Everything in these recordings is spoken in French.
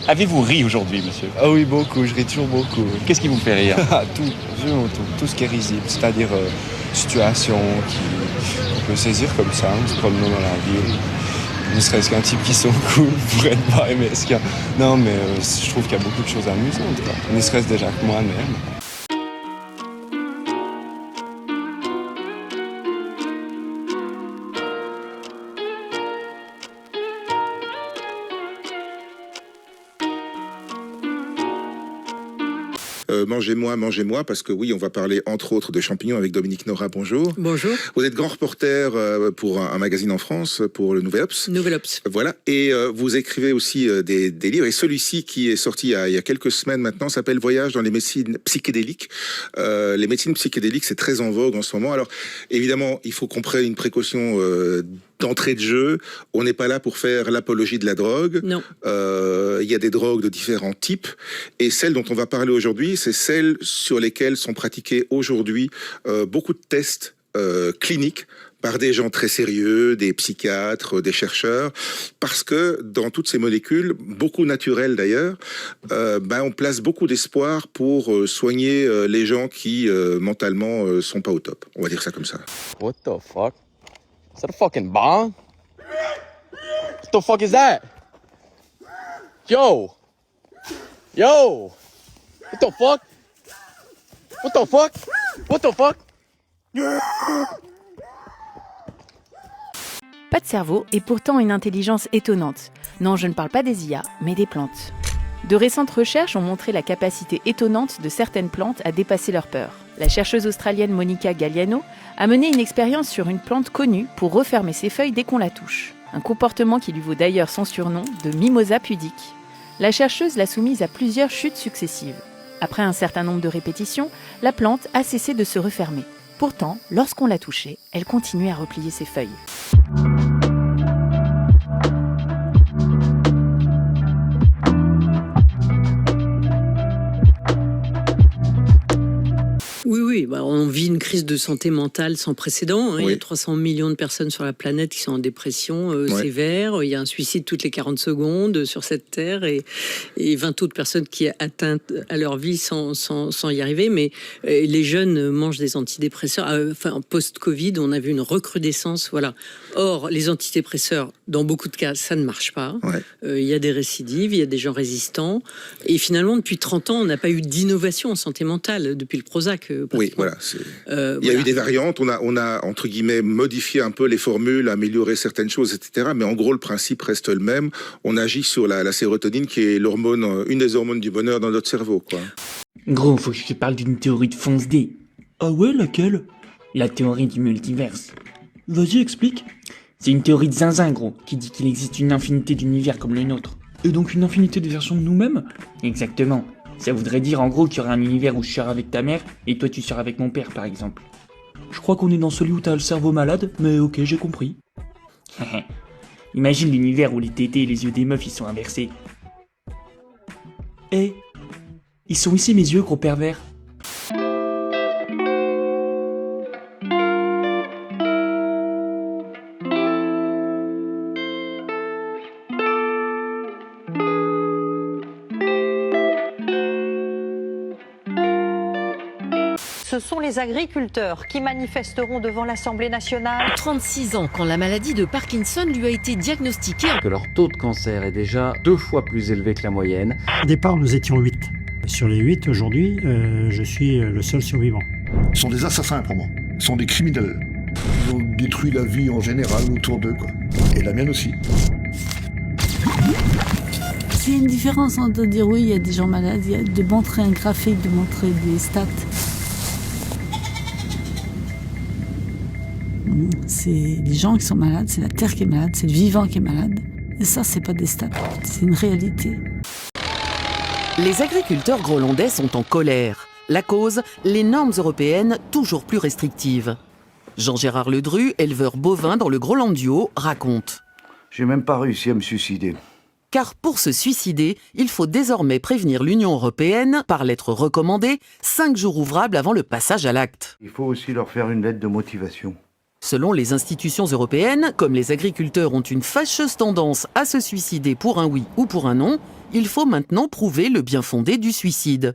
Avez-vous ri aujourd'hui, monsieur? Ah oui, beaucoup, je ris toujours beaucoup. Oui. Qu'est-ce qui vous fait rire? Tout, vraiment tout ce qui est risible, c'est-à-dire situation qu'on peut saisir comme ça, en se promenant dans la ville. Ne serait-ce qu'un type qui sont cool pourrait ne pas aimer ce qu'il y a. Non, mais je trouve qu'il y a beaucoup de choses amusantes, quoi. Ne serait-ce déjà que moi-même. Mangez-moi, parce que oui, on va parler entre autres de champignons avec Dominique Nora. Bonjour. Bonjour. Vous êtes grand reporter pour un magazine en France, pour le Nouvel Obs. Nouvel Obs. Voilà, et vous écrivez aussi des livres, et celui-ci qui est sorti il y a quelques semaines maintenant s'appelle Voyage dans les médecines psychédéliques. Les médecines psychédéliques, c'est très en vogue en ce moment. Alors, évidemment, il faut qu'on prenne une précaution d'entrée de jeu. On n'est pas là pour faire l'apologie de la drogue. Non. Il y a des drogues de différents types, et celle dont on va parler aujourd'hui, c'est celles sur lesquelles sont pratiqués aujourd'hui beaucoup de tests cliniques par des gens très sérieux, des psychiatres, des chercheurs, parce que dans toutes ces molécules, beaucoup naturelles d'ailleurs, on place beaucoup d'espoir pour soigner les gens qui mentalement sont pas au top. On va dire ça comme ça. What the fuck? Is that a fucking bomb? What the fuck is that? Yo! What the fuck? What the fuck? What the fuck? Pas de cerveau et pourtant une intelligence étonnante. Non, je ne parle pas des IA, mais des plantes. De récentes recherches ont montré la capacité étonnante de certaines plantes à dépasser leur peur. La chercheuse australienne Monica Galliano a mené une expérience sur une plante connue pour refermer ses feuilles dès qu'on la touche. Un comportement qui lui vaut d'ailleurs son surnom de mimosa pudique. La chercheuse l'a soumise à plusieurs chutes successives. Après un certain nombre de répétitions, la plante a cessé de se refermer. Pourtant, lorsqu'on l'a touchée, elle continuait à replier ses feuilles. Oui, on vit une crise de santé mentale sans précédent. Il y a 300 millions de personnes sur la planète qui sont en dépression sévère. Il y a un suicide toutes les 40 secondes sur cette terre et 20 autres personnes qui atteintent à leur vie sans y arriver. Mais les jeunes mangent des antidépresseurs. Post-Covid, on a vu une recrudescence. Voilà. Or, les antidépresseurs, dans beaucoup de cas, ça ne marche pas. Il y a des récidives, il y a des gens résistants. Et finalement, depuis 30 ans, on n'a pas eu d'innovation en santé mentale, depuis le Prozac. Oui, voilà. Il y a eu des variantes, on a entre guillemets modifié un peu les formules, amélioré certaines choses, etc. Mais en gros, le principe reste le même. On agit sur la sérotonine, qui est l'hormone, une des hormones du bonheur dans notre cerveau, quoi. Gros, faut que je te parle d'une théorie de Fonce D. Ah ouais, laquelle? La théorie du multiverse. Vas-y, explique. C'est une théorie de zinzin, gros, qui dit qu'il existe une infinité d'univers comme le nôtre. Et donc une infinité de versions de nous-mêmes? Exactement. Ça voudrait dire en gros qu'il y aurait un univers où je serai avec ta mère et toi tu seras avec mon père par exemple. Je crois qu'on est dans celui où t'as le cerveau malade, mais ok, j'ai compris. Imagine l'univers où les tétés et les yeux des meufs ils sont inversés. Ils sont ici mes yeux, gros pervers. Ce sont les agriculteurs qui manifesteront devant l'Assemblée nationale. 36 ans quand la maladie de Parkinson lui a été diagnostiquée. Que leur taux de cancer est déjà 2 fois plus élevé que la moyenne. Au départ, nous étions 8. Sur les 8, aujourd'hui, je suis le seul survivant. Ce sont des assassins pour moi. Ce sont des criminels. Ils ont détruit la vie en général autour d'eux, quoi. Et la mienne aussi. C'est une différence entre dire oui, il y a des gens malades, il y a de montrer un graphique, de montrer des stats. C'est les gens qui sont malades, c'est la terre qui est malade, c'est le vivant qui est malade. Et ça, c'est pas des stats, c'est une réalité. Les agriculteurs grolandais sont en colère. La cause, les normes européennes toujours plus restrictives. Jean-Gérard Ledru, éleveur bovin dans le Groland du Haut, raconte. J'ai même pas réussi à me suicider. Car pour se suicider, il faut désormais prévenir l'Union européenne, par lettre recommandée, 5 jours ouvrables avant le passage à l'acte. Il faut aussi leur faire une lettre de motivation. Selon les institutions européennes, comme les agriculteurs ont une fâcheuse tendance à se suicider pour un oui ou pour un non, Il faut maintenant prouver le bien fondé du suicide.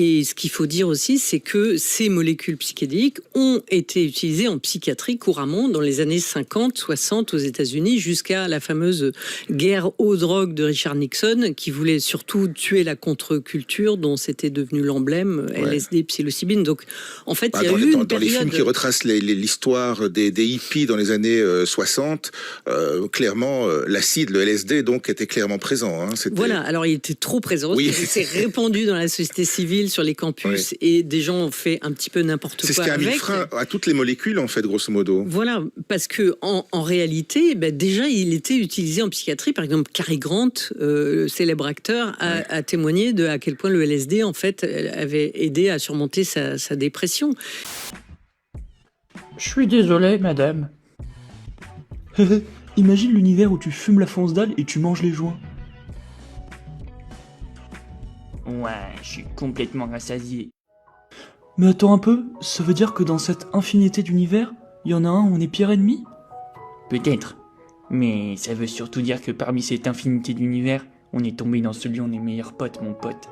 Et ce qu'il faut dire aussi, c'est que ces molécules psychédéliques ont été utilisées en psychiatrie couramment dans les années 50, 60 aux États-Unis, jusqu'à la fameuse guerre aux drogues de Richard Nixon, qui voulait surtout tuer la contre-culture dont c'était devenu l'emblème, LSD, psilocybine. Donc, en fait, il y a eu une dans période... les films qui retracent l'histoire des hippies dans les années 60, clairement, l'acide, le LSD, donc, était clairement présent. Hein. Voilà, alors il était trop présent, oui. C'est répandu dans la société civile, sur les campus, et des gens ont fait un petit peu n'importe quoi avec. C'est ce qui a mis le frein à toutes les molécules, en fait, grosso modo. Voilà, parce que en réalité, déjà, il était utilisé en psychiatrie. Par exemple, Cary Grant, le célèbre acteur, a témoigné de à quel point le LSD, en fait, avait aidé à surmonter sa dépression. Je suis désolé, madame. Imagine l'univers où tu fumes la fonce dalle et tu manges les joints. Ouais, je suis complètement rassasié. Mais attends un peu, ça veut dire que dans cette infinité d'univers, il y en a un où on est pire ennemi ? Peut-être. Mais ça veut surtout dire que parmi cette infinité d'univers, on est tombé dans celui où on est meilleurs potes, mon pote.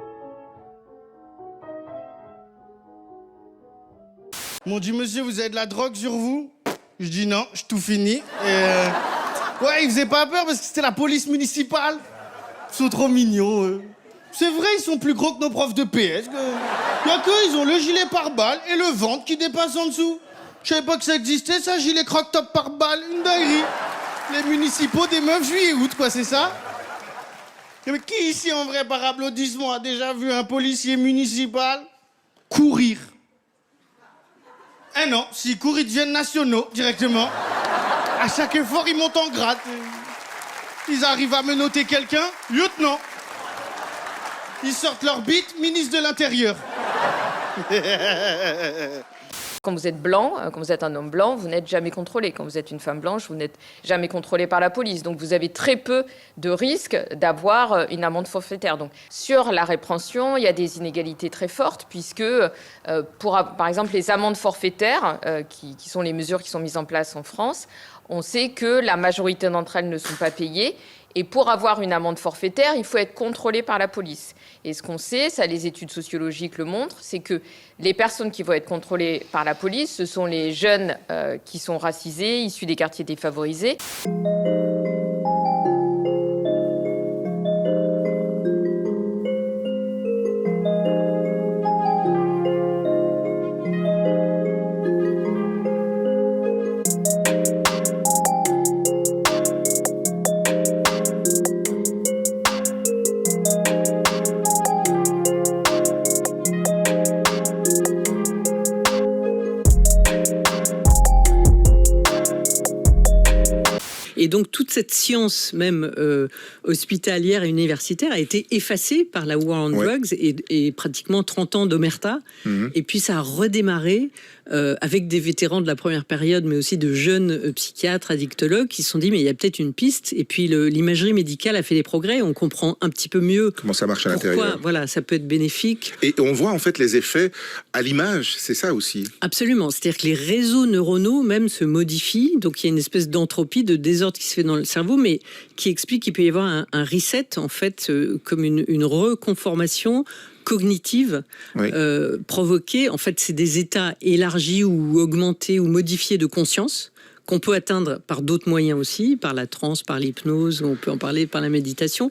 M'ont dit, monsieur, vous avez de la drogue sur vous? Je dis non, j'ai tout fini. Ouais, ils faisaient pas peur parce que c'était la police municipale. Ils sont trop mignons. C'est vrai, ils sont plus gros que nos profs de PS. Y'a qu'eux, ils ont le gilet pare-balles et le ventre qui dépasse en dessous. Je savais pas que ça existait, ça, gilet croque-top pare-balles, une dinguerie. Les municipaux des meufs juillet-août, quoi, c'est ça? Mais qui ici, en vrai, par applaudissement, a déjà vu un policier municipal courir? Eh non, s'ils courent, ils deviennent nationaux, directement. À chaque effort, ils montent en grade. Ils arrivent à menotter quelqu'un, lieutenant. Ils sortent leur bite, ministre de l'Intérieur. Quand vous êtes blanc, quand vous êtes un homme blanc, vous n'êtes jamais contrôlé. Quand vous êtes une femme blanche, vous n'êtes jamais contrôlé par la police. Donc vous avez très peu de risques d'avoir une amende forfaitaire. Donc sur la répression, il y a des inégalités très fortes puisque, par exemple, les amendes forfaitaires, qui sont les mesures qui sont mises en place en France, on sait que la majorité d'entre elles ne sont pas payées. Et pour avoir une amende forfaitaire, il faut être contrôlé par la police. Et ce qu'on sait, ça les études sociologiques le montrent, c'est que les personnes qui vont être contrôlées par la police, ce sont les jeunes qui sont racisés, issus des quartiers défavorisés. Et donc toute cette science même hospitalière et universitaire a été effacée par la War on Drugs et pratiquement 30 ans d'omerta. Et puis ça a redémarré avec des vétérans de la première période, mais aussi de jeunes psychiatres, addictologues qui se sont dit mais il y a peut-être une piste. Et puis l'imagerie médicale a fait des progrès. On comprend un petit peu mieux comment ça marche à l'intérieur. Voilà, ça peut être bénéfique. Et on voit en fait les effets à l'image, c'est ça aussi. Absolument. C'est-à-dire que les réseaux neuronaux même se modifient. Donc il y a une espèce d'entropie, de désordre qui se fait dans le cerveau, mais qui explique qu'il peut y avoir un reset, en fait, comme une reconformation cognitive provoquée. En fait, c'est des états élargis ou augmentés ou modifiés de conscience qu'on peut atteindre par d'autres moyens aussi, par la transe, par l'hypnose, on peut en parler par la méditation.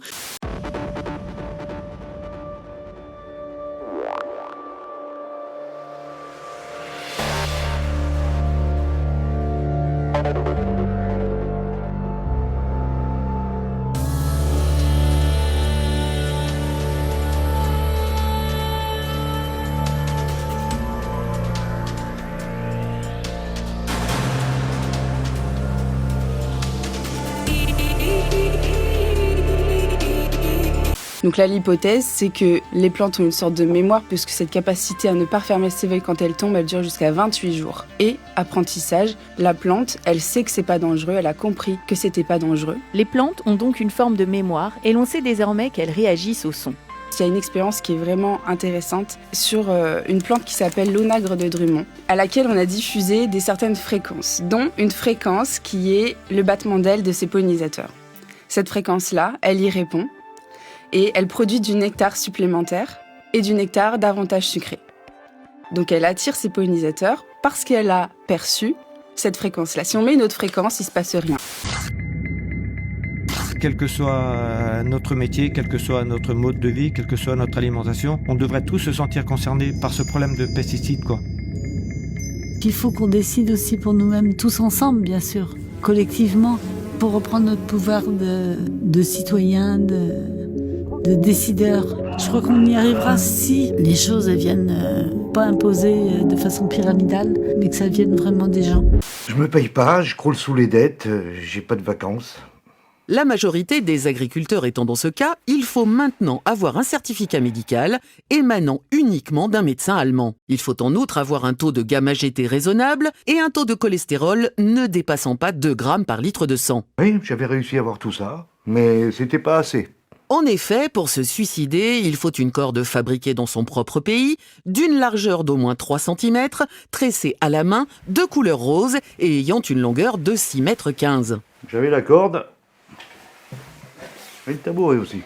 Donc là, l'hypothèse, c'est que les plantes ont une sorte de mémoire, puisque cette capacité à ne pas refermer ses feuilles quand elles tombent, elle dure jusqu'à 28 jours. Et, apprentissage, la plante, elle sait que c'est pas dangereux, elle a compris que c'était pas dangereux. Les plantes ont donc une forme de mémoire et l'on sait désormais qu'elles réagissent au son. Il y a une expérience qui est vraiment intéressante sur une plante qui s'appelle l'onagre de Drummond, à laquelle on a diffusé des certaines fréquences, dont une fréquence qui est le battement d'ailes de ses pollinisateurs. Cette fréquence-là, elle y répond et elle produit du nectar supplémentaire et du nectar davantage sucré. Donc elle attire ses pollinisateurs parce qu'elle a perçu cette fréquence-là. Si on met une autre fréquence, il ne se passe rien. Quel que soit notre métier, quel que soit notre mode de vie, quelle que soit notre alimentation, on devrait tous se sentir concernés par ce problème de pesticides, quoi. Il faut qu'on décide aussi pour nous-mêmes, tous ensemble, bien sûr, collectivement, pour reprendre notre pouvoir de citoyens, de décideurs. Je crois qu'on y arrivera si les choses elles viennent pas imposées de façon pyramidale, mais que ça vienne vraiment des gens. Je me paye pas, je croule sous les dettes, j'ai pas de vacances. La majorité des agriculteurs étant dans ce cas, il faut maintenant avoir un certificat médical émanant uniquement d'un médecin allemand. Il faut en outre avoir un taux de gamma-GT raisonnable et un taux de cholestérol ne dépassant pas 2 grammes par litre de sang. Oui, j'avais réussi à avoir tout ça, mais c'était pas assez. En effet, pour se suicider, il faut une corde fabriquée dans son propre pays, d'une largeur d'au moins 3 cm, tressée à la main, de couleur rose et ayant une longueur de 6,15 m. J'avais la corde. Et le tabouret aussi.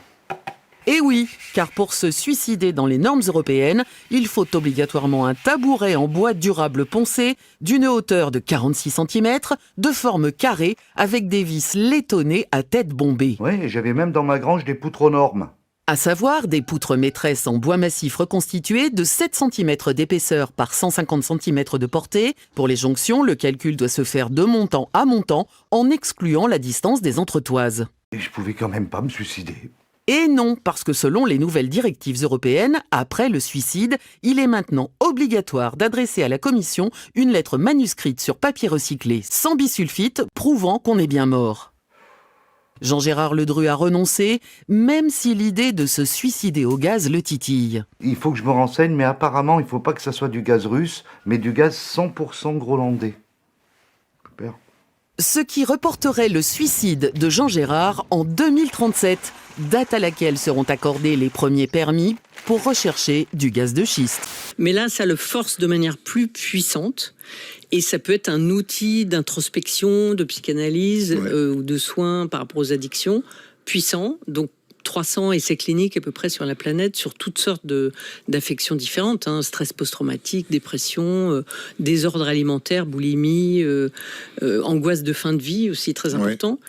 Et oui, car pour se suicider dans les normes européennes, il faut obligatoirement un tabouret en bois durable poncé, d'une hauteur de 46 cm, de forme carrée, avec des vis laitonnées à tête bombée. Oui, j'avais même dans ma grange des poutres aux normes. À savoir des poutres maîtresses en bois massif reconstitué de 7 cm d'épaisseur par 150 cm de portée. Pour les jonctions, le calcul doit se faire de montant à montant, en excluant la distance des entretoises. Et je pouvais quand même pas me suicider. Et non, parce que selon les nouvelles directives européennes, après le suicide, il est maintenant obligatoire d'adresser à la Commission une lettre manuscrite sur papier recyclé, sans bisulfite, prouvant qu'on est bien mort. Jean-Gérard Ledru a renoncé, même si l'idée de se suicider au gaz le titille. Il faut que je me renseigne, mais apparemment, il faut pas que ça soit du gaz russe, mais du gaz 100% grolandais. Super. Ce qui reporterait le suicide de Jean Gérard en 2037, date à laquelle seront accordés les premiers permis pour rechercher du gaz de schiste. Mais là, ça le force de manière plus puissante et ça peut être un outil d'introspection, de psychanalyse ou de soins par rapport aux addictions puissant. Donc 300 essais cliniques à peu près sur la planète, sur toutes sortes d'affections différentes, stress post-traumatique, dépression, désordre alimentaire, boulimie, angoisse de fin de vie aussi très important.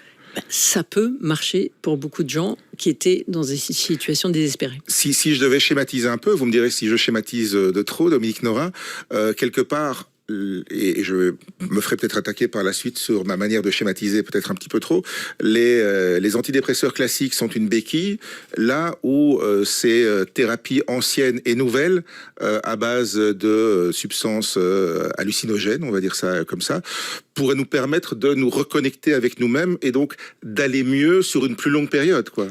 Ça peut marcher pour beaucoup de gens qui étaient dans des situations désespérées. Si je devais schématiser un peu, vous me direz si je schématise de trop, Dominique Norin, quelque part, et je me ferai peut-être attaquer par la suite sur ma manière de schématiser peut-être un petit peu trop, les antidépresseurs classiques sont une béquille, là où ces thérapies anciennes et nouvelles, à base de substances hallucinogènes, on va dire ça comme ça, pourraient nous permettre de nous reconnecter avec nous-mêmes et donc d'aller mieux sur une plus longue période, quoi.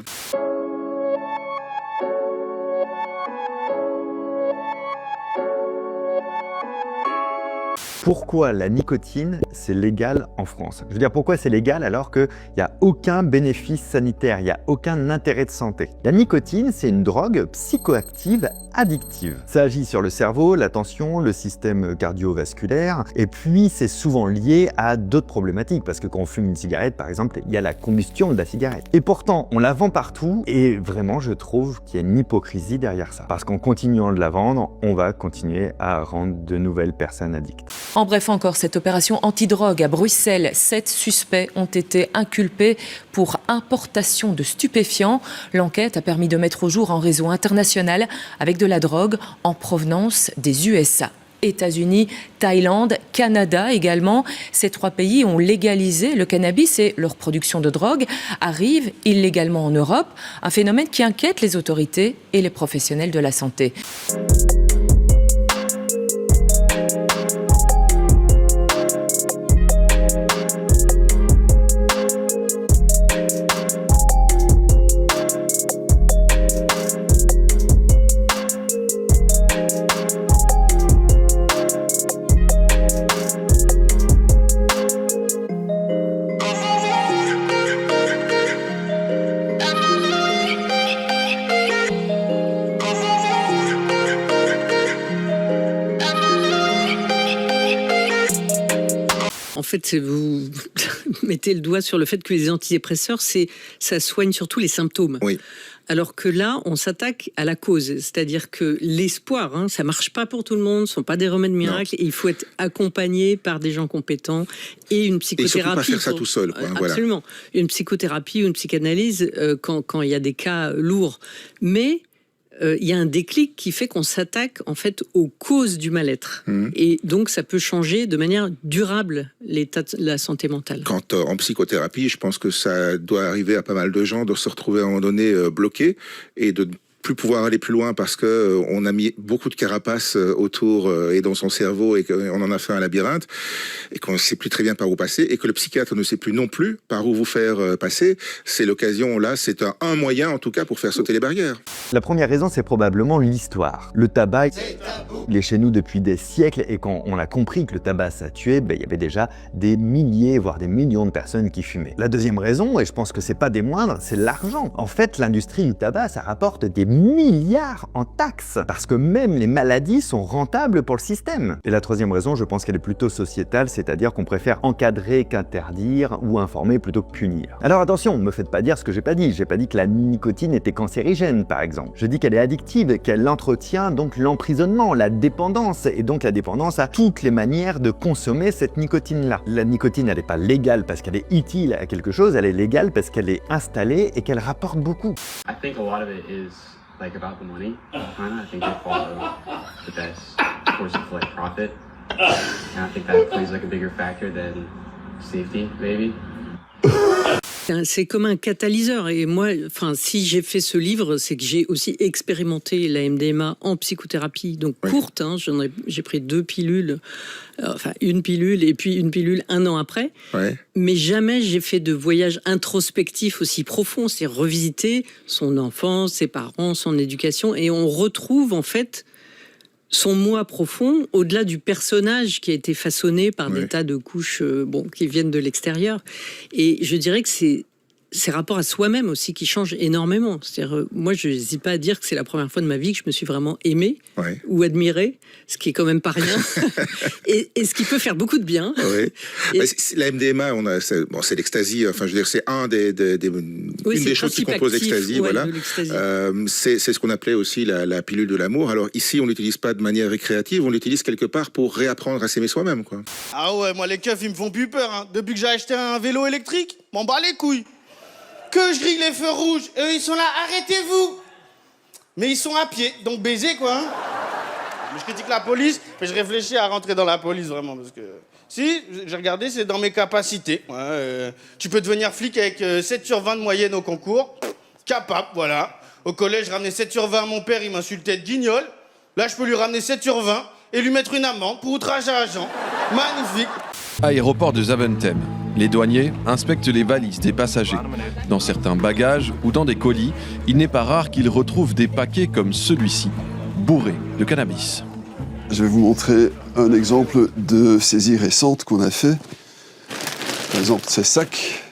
Pourquoi la nicotine, c'est légal en France? Je veux dire, pourquoi c'est légal alors qu'il n'y a aucun bénéfice sanitaire, il n'y a aucun intérêt de santé? La nicotine, c'est une drogue psychoactive addictive. Ça agit sur le cerveau, l'attention, le système cardiovasculaire, et puis c'est souvent lié à d'autres problématiques, parce que quand on fume une cigarette, par exemple, il y a la combustion de la cigarette. Et pourtant, on la vend partout, et vraiment, je trouve qu'il y a une hypocrisie derrière ça. Parce qu'en continuant de la vendre, on va continuer à rendre de nouvelles personnes addictes. En bref, encore cette opération antidrogue à Bruxelles, 7 suspects ont été inculpés pour importation de stupéfiants. L'enquête a permis de mettre au jour un réseau international avec de la drogue en provenance des USA. États-Unis, Thaïlande, Canada également. Ces 3 pays ont légalisé le cannabis et leur production de drogue arrive illégalement en Europe. Un phénomène qui inquiète les autorités et les professionnels de la santé. fait, vous mettez le doigt sur le fait que les antidépresseurs, ça soigne surtout les symptômes. Oui. Alors que là, on s'attaque à la cause. C'est-à-dire que l'espoir, ça marche pas pour tout le monde, ce sont pas des remèdes miracles. Et il faut être accompagné par des gens compétents et une psychothérapie. Et surtout pas faire ça tout seul. Quoi, absolument. Voilà. Une psychothérapie ou une psychanalyse quand il y a des cas lourds. Mais il y a un déclic qui fait qu'on s'attaque en fait aux causes du mal-être. Et donc ça peut changer de manière durable l'état de la santé mentale. Quand en psychothérapie, je pense que ça doit arriver à pas mal de gens de se retrouver à un moment donné bloqués et de plus pouvoir aller plus loin parce que on a mis beaucoup de carapaces autour et dans son cerveau et qu'on en a fait un labyrinthe et qu'on ne sait plus très bien par où passer et que le psychiatre ne sait plus non plus par où vous faire passer. C'est l'occasion, là, c'est un moyen en tout cas pour faire sauter les barrières. La première raison, c'est probablement l'histoire. Le tabac, il est chez nous depuis des siècles et quand on a compris que le tabac ça tuait, il y avait déjà des milliers, voire des millions de personnes qui fumaient. La deuxième raison, et je pense que c'est pas des moindres, c'est l'argent. En fait, l'industrie du tabac, ça rapporte des milliards en taxes, parce que même les maladies sont rentables pour le système. Et la troisième raison, je pense qu'elle est plutôt sociétale, c'est-à-dire qu'on préfère encadrer qu'interdire ou informer plutôt que punir. Alors attention, ne me faites pas dire ce que j'ai pas dit que la nicotine était cancérigène par exemple. Je dis qu'elle est addictive, qu'elle entretient donc l'emprisonnement, la dépendance, et donc la dépendance à toutes les manières de consommer cette nicotine-là. La nicotine, elle n'est pas légale parce qu'elle est utile à quelque chose, elle est légale parce qu'elle est installée et qu'elle rapporte beaucoup. I think a lot of it is like about the money. I think they follow the best course of like profit, and I think that plays like a bigger factor than safety, maybe. C'est comme un catalyseur. Et moi, si j'ai fait ce livre, c'est que j'ai aussi expérimenté la MDMA en psychothérapie, donc courte. J'ai pris 2 pilules, une pilule et puis une pilule 1 an après. Ouais. Mais jamais j'ai fait de voyage introspectif aussi profond. C'est revisiter son enfance, ses parents, son éducation. Et on retrouve en fait son moi profond, au-delà du personnage qui a été façonné par des tas de couches qui viennent de l'extérieur. Et je dirais que c'est ces rapports à soi-même aussi qui changent énormément. C'est-à-dire, moi, je n'hésite pas à dire que c'est la première fois de ma vie que je me suis vraiment aimée ou admirée, ce qui est quand même pas rien, et ce qui peut faire beaucoup de bien. Oui. La MDMA, c'est l'ecstasy. Enfin, je veux dire, c'est une des choses qui composent l'ecstasy. Voilà. C'est ce qu'on appelait aussi la pilule de l'amour. Alors ici, on l'utilise pas de manière récréative, on l'utilise quelque part pour réapprendre à s'aimer soi-même, quoi. Ah ouais, moi les keufs, ils me font plus peur. Hein. Depuis que j'ai acheté un vélo électrique, m'en bats les couilles. Que je grille les feux rouges, eux ils sont là, arrêtez-vous. Mais ils sont à pied, donc baiser quoi. Hein. Je critique la police, mais je réfléchis à rentrer dans la police vraiment parce que... Si, j'ai regardé, c'est dans mes capacités. Tu peux devenir flic avec 7 sur 20 de moyenne au concours. Capable, voilà. Au collège, je ramenais 7 sur 20 à mon père, il m'insultait de guignol. Là, je peux lui ramener 7 sur 20 et lui mettre une amende pour outrage à agent. Magnifique. Aéroport de Zaventem. Les douaniers inspectent les valises des passagers. Dans certains bagages ou dans des colis, il n'est pas rare qu'ils retrouvent des paquets comme celui-ci, bourrés de cannabis. Je vais vous montrer un exemple de saisie récente qu'on a fait. Par exemple, ces sacs.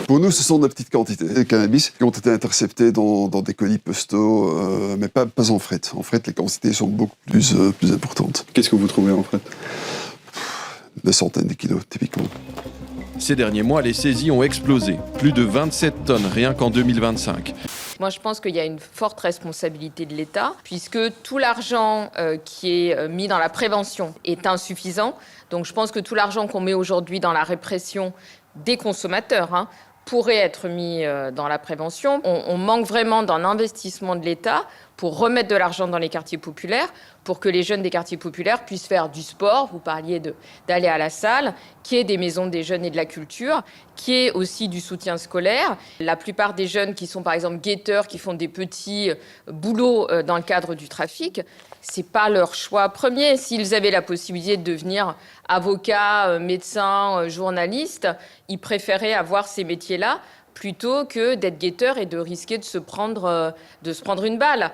Pour nous, ce sont de petites quantités de cannabis qui ont été interceptés dans des colis postaux, mais pas en fret. En fret, les quantités sont beaucoup plus importantes. Qu'est-ce que vous trouvez en fret ? Des centaines de kilos, typiquement. Ces derniers mois, les saisies ont explosé. Plus de 27 tonnes rien qu'en 2025. Moi, je pense qu'il y a une forte responsabilité de l'État, puisque tout l'argent qui est mis dans la prévention est insuffisant. Donc, je pense que tout l'argent qu'on met aujourd'hui dans la répression des consommateurs pourrait être mis dans la prévention. On manque vraiment d'un investissement de l'État pour remettre de l'argent dans les quartiers populaires, pour que les jeunes des quartiers populaires puissent faire du sport, vous parliez d'aller à la salle, qu'il y ait des maisons des jeunes et de la culture, qu'il y ait aussi du soutien scolaire. La plupart des jeunes qui sont par exemple guetteurs, qui font des petits boulots dans le cadre du trafic, c'est pas leur choix premier. S'ils avaient la possibilité de devenir avocat, médecin, journaliste, ils préféraient avoir ces métiers-là plutôt que d'être guetteur et de risquer de se prendre une balle.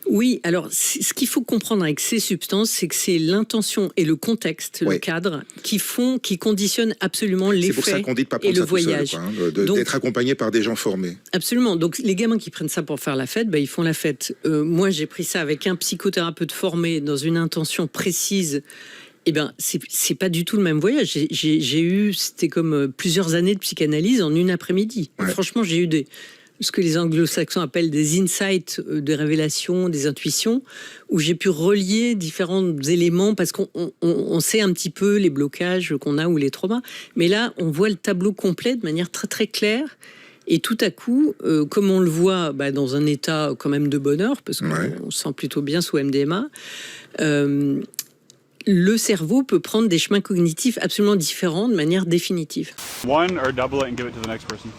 Oui, alors ce qu'il faut comprendre avec ces substances, c'est que c'est l'intention et le contexte, le cadre, qui conditionnent absolument l'effet et le voyage. C'est pour ça qu'on dit de pas prendre ça tout seul, d'être accompagné par des gens formés. Absolument. Donc les gamins qui prennent ça pour faire la fête, ils font la fête. Moi, j'ai pris ça avec un psychothérapeute formé dans une intention précise. Eh bien, c'est pas du tout le même voyage. C'était comme plusieurs années de psychanalyse en une après-midi. Ouais. Franchement, j'ai eu ce que les anglo-saxons appellent des insights, des révélations, des intuitions, où j'ai pu relier différents éléments, parce qu'on sait un petit peu les blocages qu'on a ou les traumas. Mais là, on voit le tableau complet de manière très, très claire. Et tout à coup, comme on le voit dans un état quand même de bonheur, parce qu'on se sent plutôt bien sous MDMA, le cerveau peut prendre des chemins cognitifs absolument différents de manière définitive. One or double it and give it to the next person.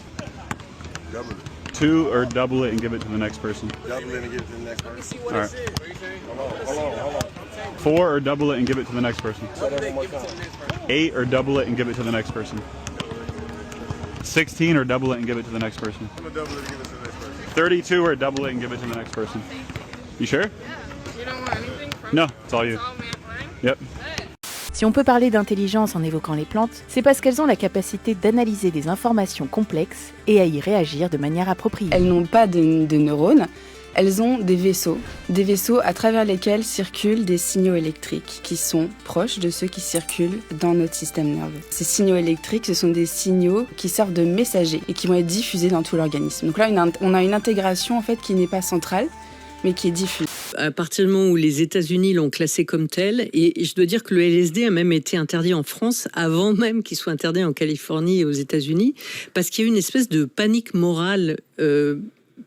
Double it. Two or double it and give it to the next person. Double it and give it to the next person. All right. Hold on. Four or double it and give it to the next person. 8 or double it and give it to the next person. 16 or double it and give it to the next person. 32 or double it and give it to the next person. You sure? You don't want anything from No, it's all you. Yep. Si on peut parler d'intelligence en évoquant les plantes, c'est parce qu'elles ont la capacité d'analyser des informations complexes et à y réagir de manière appropriée. Elles n'ont pas de neurones, elles ont des vaisseaux à travers lesquels circulent des signaux électriques qui sont proches de ceux qui circulent dans notre système nerveux. Ces signaux électriques, ce sont des signaux qui servent de messagers et qui vont être diffusés dans tout l'organisme. Donc là, on a une intégration en fait qui n'est pas centrale, mais qui est diffuse. À partir du moment où les États-Unis l'ont classé comme tel, et je dois dire que le LSD a même été interdit en France avant même qu'il soit interdit en Californie et aux États-Unis, parce qu'il y a eu une espèce de panique morale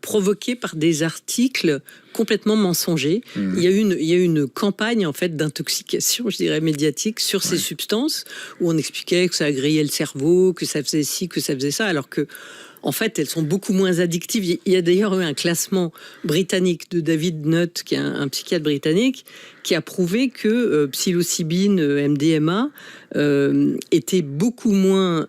provoquée par des articles complètement mensongers. Il y a eu une campagne en fait d'intoxication, je dirais médiatique, sur ces substances où on expliquait que ça grillait le cerveau, que ça faisait ci, que ça faisait ça, alors que en fait, elles sont beaucoup moins addictives. Il y a d'ailleurs eu un classement britannique de David Nutt, qui est un psychiatre britannique, qui a prouvé que psilocybine, MDMA, étaient beaucoup moins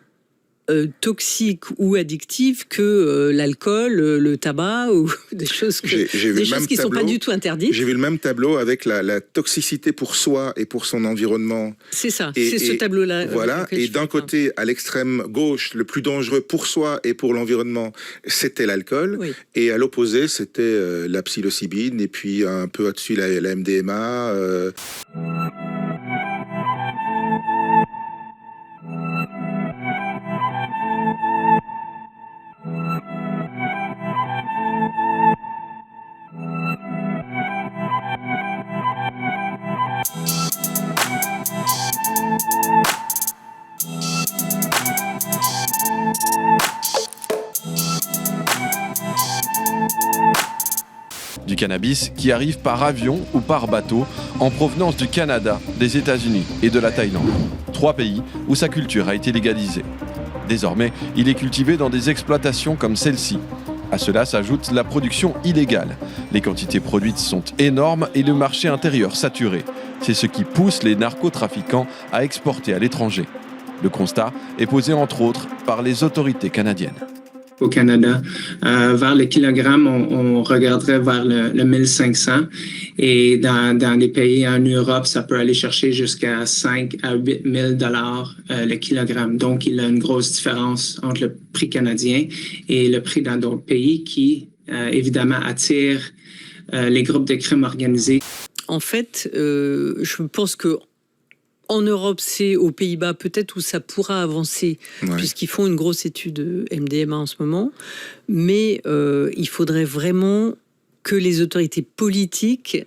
toxiques ou addictives que l'alcool, le tabac ou des choses qui ne sont pas du tout interdites. J'ai vu le même tableau avec la toxicité pour soi et pour son environnement. C'est ça, c'est ce tableau-là. Voilà, et d'un côté, à l'extrême gauche, le plus dangereux pour soi et pour l'environnement, c'était l'alcool. Oui. Et à l'opposé, c'était la psilocybine et puis un peu au-dessus la MDMA. Du cannabis qui arrive par avion ou par bateau en provenance du Canada, des États-Unis et de la Thaïlande. 3 pays où sa culture a été légalisée. Désormais, il est cultivé dans des exploitations comme celle-ci. À cela s'ajoute la production illégale. Les quantités produites sont énormes et le marché intérieur saturé. C'est ce qui pousse les narcotrafiquants à exporter à l'étranger. Le constat est posé entre autres par les autorités canadiennes. Au Canada, vers le kilogramme, on regarderait vers le 1500 et dans les pays en Europe, ça peut aller chercher jusqu'à 5 à 8 000 $ le kilogramme. Donc, il y a une grosse différence entre le prix canadien et le prix dans d'autres pays qui, évidemment, attirent les groupes de crime organisés. En fait, je pense que en Europe, c'est aux Pays-Bas peut-être où ça pourra avancer, puisqu'ils font une grosse étude MDMA en ce moment. Mais il faudrait vraiment que les autorités politiques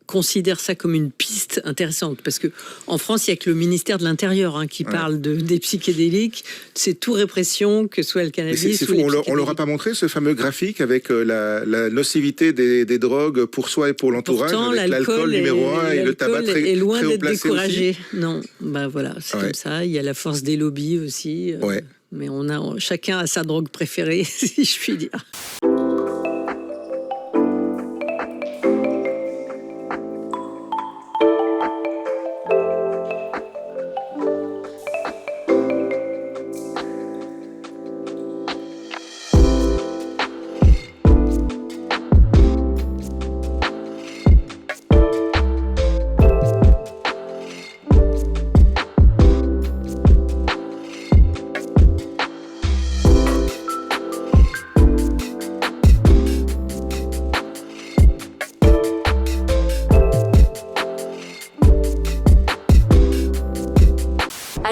considèrent ça comme une piste intéressante. Parce qu'en France, il n'y a que le ministère de l'Intérieur qui parle des psychédéliques. C'est tout répression, que ce soit le cannabis c'est fou, on leur a pas montré ce fameux graphique avec la nocivité des drogues pour soi et pour l'entourage. Pourtant, avec l'alcool numéro 1 et le tabac très, est loin très haut d'être placé découragé. aussi. Non, voilà, c'est comme ça. Il y a la force des lobbies aussi. Mais chacun a sa drogue préférée, si je puis dire.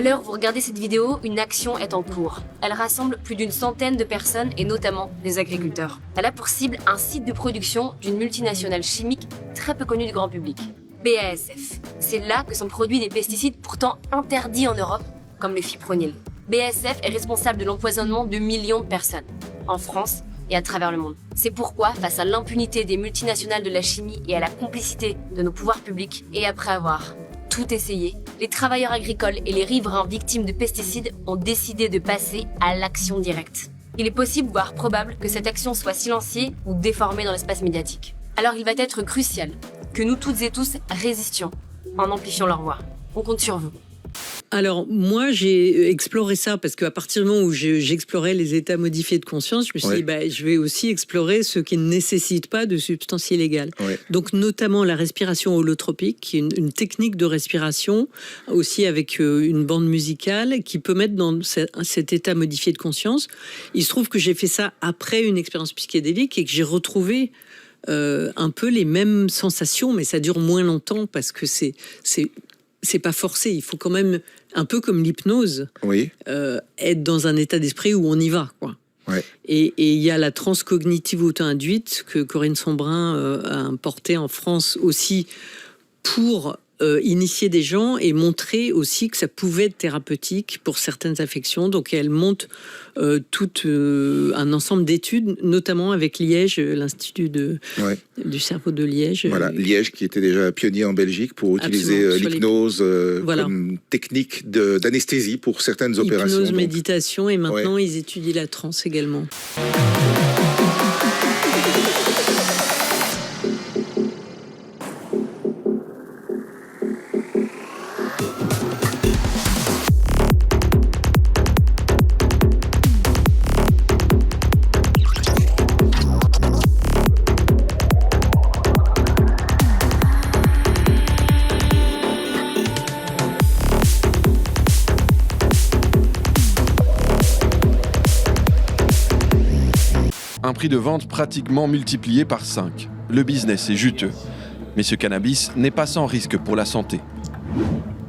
l'heure où vous regardez cette vidéo, une action est en cours. Elle rassemble plus d'une centaine de personnes et notamment des agriculteurs. Elle a pour cible un site de production d'une multinationale chimique très peu connue du grand public, BASF. C'est là que sont produits des pesticides pourtant interdits en Europe, comme le fipronil. BASF est responsable de l'empoisonnement de millions de personnes, en France et à travers le monde. C'est pourquoi, face à l'impunité des multinationales de la chimie et à la complicité de nos pouvoirs publics, et après avoir tout essayé, les travailleurs agricoles et les riverains victimes de pesticides ont décidé de passer à l'action directe. Il est possible, voire probable, que cette action soit silenciée ou déformée dans l'espace médiatique. Alors il va être crucial que nous toutes et tous résistions en amplifiant leur voix. On compte sur vous. Alors, moi, j'ai exploré ça parce qu'à partir du moment où j'explorais les états modifiés de conscience, je me suis dit, je vais aussi explorer ceux qui ne nécessitent pas de substances illégales. Ouais. Donc, notamment la respiration holotropique, qui est une technique de respiration, aussi avec une bande musicale, qui peut mettre dans cet état modifié de conscience. Il se trouve que j'ai fait ça après une expérience psychédélique et que j'ai retrouvé un peu les mêmes sensations, mais ça dure moins longtemps parce que c'est pas forcé. Il faut quand même, un peu comme l'hypnose, être dans un état d'esprit où on y va, quoi. Ouais. Et il y a la transe cognitive auto-induite que Corinne Sombrin a importée en France aussi pour initier des gens et montrer aussi que ça pouvait être thérapeutique pour certaines affections. Donc elle monte tout un ensemble d'études, notamment avec Liège, l'Institut du cerveau de Liège. Voilà, Liège qui était déjà pionnier en Belgique pour utiliser l'hypnose comme technique d'anesthésie pour certaines opérations. Hypnose, méditation, et maintenant ils étudient la transe également. Un prix de vente pratiquement multiplié par 5. Le business est juteux. Mais ce cannabis n'est pas sans risque pour la santé.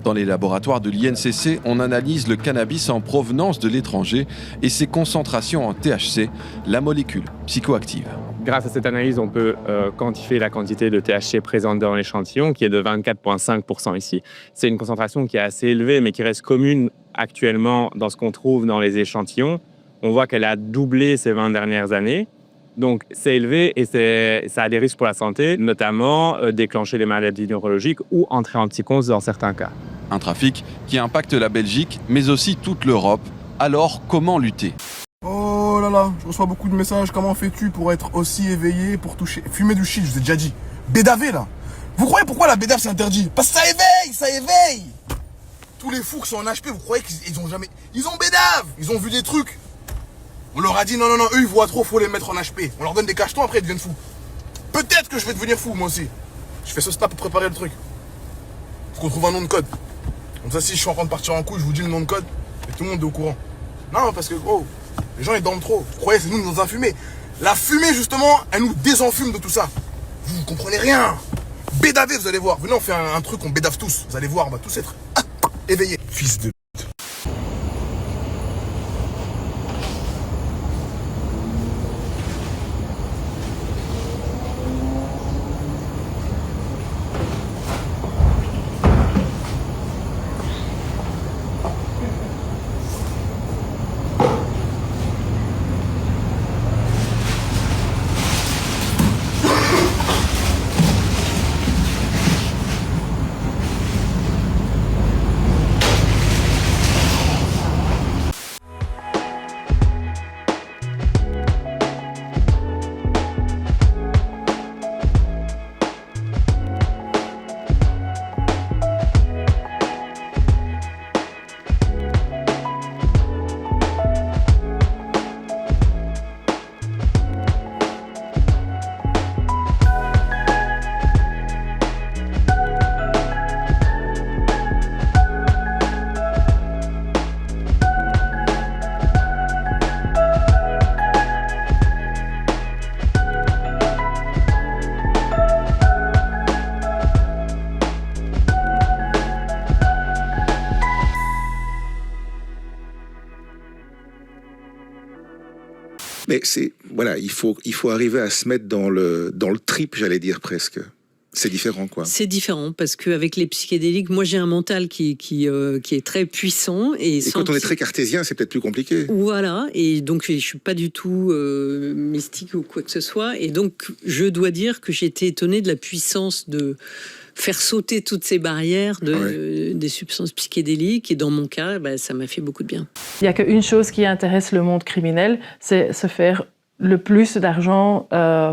Dans les laboratoires de l'INCC, on analyse le cannabis en provenance de l'étranger et ses concentrations en THC, la molécule psychoactive. Grâce à cette analyse, on peut quantifier la quantité de THC présente dans l'échantillon, qui est de 24,5% ici. C'est une concentration qui est assez élevée, mais qui reste commune actuellement dans ce qu'on trouve dans les échantillons. On voit qu'elle a doublé ces 20 dernières années. Donc, c'est élevé et ça a des risques pour la santé, notamment déclencher des maladies neurologiques ou entrer en psychose dans certains cas. Un trafic qui impacte la Belgique, mais aussi toute l'Europe. Alors, comment lutter ? Oh là là, je reçois beaucoup de messages. Comment fais-tu pour être aussi éveillé, pour toucher, fumer du shit, je vous ai déjà dit. Bédavé, là. Vous croyez pourquoi la bédave c'est interdit? Parce que ça éveille. Tous les fous qui sont en HP, vous croyez qu'ils ont jamais... Ils ont bédave. Ils ont vu des trucs. On leur a dit non, eux ils voient trop, faut les mettre en HP. On leur donne des cachetons, après ils deviennent fous. Peut-être que je vais devenir fou moi aussi. Je fais ce step pour préparer le truc. Faut qu'on trouve un nom de code. Comme ça, si je suis en train de partir en couille, je vous dis le nom de code et tout le monde est au courant. Non, parce que les gens ils dorment trop. Vous croyez c'est nous dans un fumée. La fumée justement, elle nous désenfume de tout ça. Vous comprenez rien. Bédavé, vous allez voir. Venez, on fait un truc, on bédave tous. Vous allez voir, on va tous être éveillés. Fils de... Mais il faut arriver à se mettre dans le trip, j'allais dire presque. C'est différent, quoi. C'est différent parce qu'avec les psychédéliques, moi j'ai un mental qui est très puissant. Et quand on est très cartésien, c'est peut-être plus compliqué. Voilà, et donc je suis pas du tout mystique ou quoi que ce soit. Et donc je dois dire que j'ai été étonnée de la puissance de faire sauter toutes ces barrières des substances psychédéliques. Et dans mon cas, ça m'a fait beaucoup de bien. Il n'y a qu'une chose qui intéresse le monde criminel, c'est se faire le plus d'argent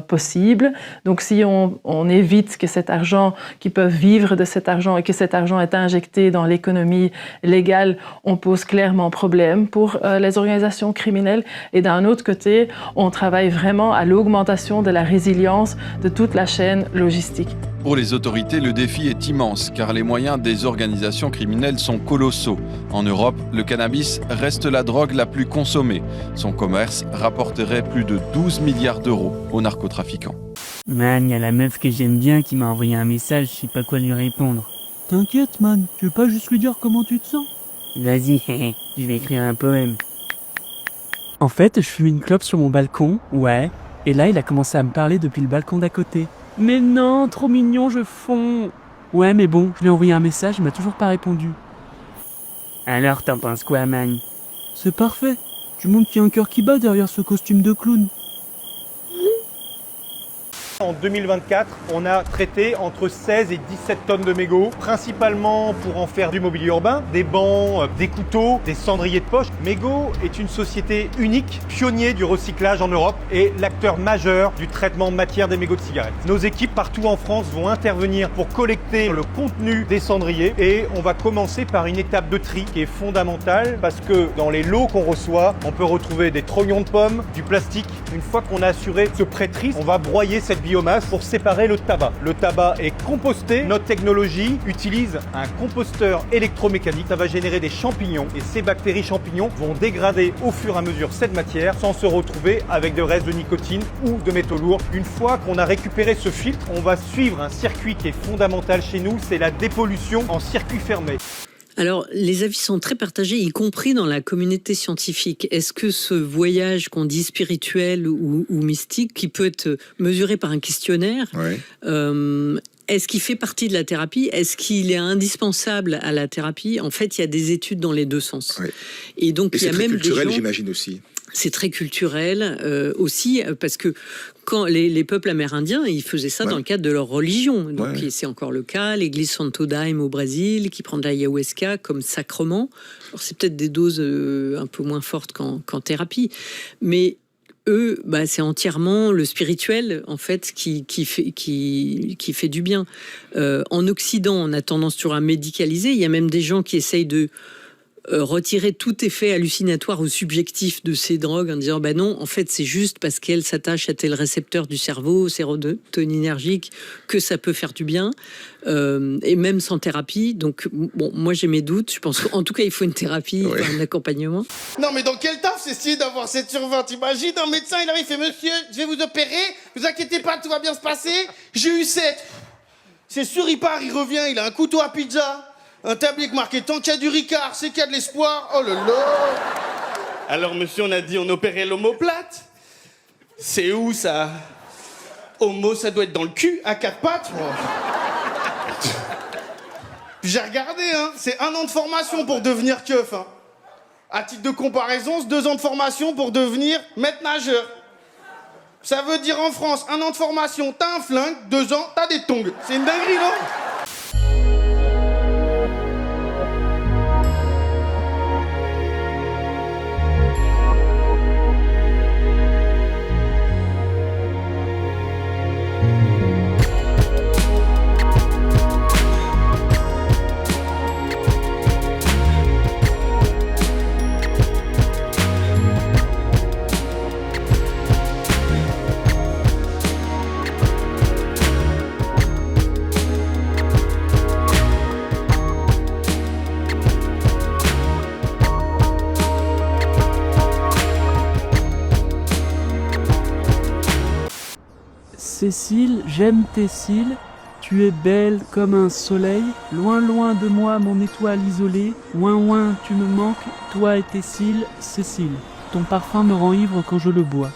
possible. Donc si on évite que cet argent, qu'ils peuvent vivre de cet argent et que cet argent est injecté dans l'économie légale, on pose clairement problème pour les organisations criminelles. Et d'un autre côté, on travaille vraiment à l'augmentation de la résilience de toute la chaîne logistique. Pour les autorités, le défi est immense car les moyens des organisations criminelles sont colossaux. En Europe, le cannabis reste la drogue la plus consommée. Son commerce rapporterait plus de 12 milliards d'euros aux narcotrafiquants. Man, y a la meuf que j'aime bien qui m'a envoyé un message, je sais pas quoi lui répondre. T'inquiète, man, tu veux pas juste lui dire comment tu te sens? Vas-y, je vais écrire un poème. En fait, je fume une clope sur mon balcon, ouais, et là il a commencé à me parler depuis le balcon d'à côté. Mais non, trop mignon, je fonds. Ouais, mais bon, je lui ai envoyé un message, il m'a toujours pas répondu. Alors, t'en penses quoi, man? C'est parfait. Tu montres qu'il y a un cœur qui bat derrière ce costume de clown. En 2024, on a traité entre 16 et 17 tonnes de mégots, principalement pour en faire du mobilier urbain, des bancs, des couteaux, des cendriers de poche. Mégots est une société unique, pionnier du recyclage en Europe et l'acteur majeur du traitement de matière des mégots de cigarettes. Nos équipes partout en France vont intervenir pour collecter le contenu des cendriers et on va commencer par une étape de tri qui est fondamentale parce que dans les lots qu'on reçoit, on peut retrouver des trognons de pommes, du plastique. Une fois qu'on a assuré ce pré-tri, on va broyer cette biomasse pour séparer le tabac. Le tabac est composté. Notre technologie utilise un composteur électromécanique. Ça va générer des champignons et ces bactéries champignons vont dégrader au fur et à mesure cette matière sans se retrouver avec des restes de nicotine ou de métaux lourds. Une fois qu'on a récupéré ce filtre, on va suivre un circuit qui est fondamental chez nous, c'est la dépollution en circuit fermé. Alors, les avis sont très partagés, y compris dans la communauté scientifique. Est-ce que ce voyage qu'on dit spirituel ou mystique, qui peut être mesuré par un questionnaire, est-ce qu'il fait partie de la thérapie? Est-ce qu'il est indispensable à la thérapie? En fait, il y a des études dans les deux sens. Et donc, il y a même des gens... C'est culturel, j'imagine aussi. C'est très culturel aussi, parce que quand les peuples amérindiens, ils faisaient ça dans le cadre de leur religion. Donc c'est encore le cas. L'église Santo Daime au Brésil, qui prend de l'ayahuasca comme sacrement. Alors c'est peut-être des doses un peu moins fortes qu'en thérapie, mais eux, c'est entièrement le spirituel en fait qui fait du bien. En Occident, on a tendance toujours à médicaliser. Il y a même des gens qui essayent de retirer tout effet hallucinatoire ou subjectif de ces drogues en disant non, en fait c'est juste parce qu'elles s'attachent à tel récepteur du cerveau sérotoninergique que ça peut faire du bien, et même sans thérapie. Donc bon, moi j'ai mes doutes, je pense qu'en tout cas il faut une thérapie, un accompagnement. Non mais dans quel taf c'est stylé d'avoir 7 sur 20? T'imagines un médecin, il arrive, il fait monsieur, je vais vous opérer, vous inquiétez pas, tout va bien se passer, j'ai eu 7. C'est sûr, il part, il revient, il a un couteau à pizza, un tablier marqué tant qu'il y a du Ricard, c'est qu'il y a de l'espoir. Oh là là. Alors monsieur, on a dit on opérait l'omoplate. C'est où ça? Homo, ça doit être dans le cul, à 4 pattes. J'ai regardé, c'est 1 an de formation pour devenir keuf. À titre de comparaison, c'est 2 ans de formation pour devenir maître nageur. Ça veut dire en France, 1 an de formation, t'as un flingue, 2 ans, t'as des tongs. C'est une dinguerie, non? Cécile, j'aime tes cils, tu es belle comme un soleil, loin loin de moi mon étoile isolée, ouin ouin tu me manques, toi et tes cils, Cécile, ton parfum me rend ivre quand je le bois.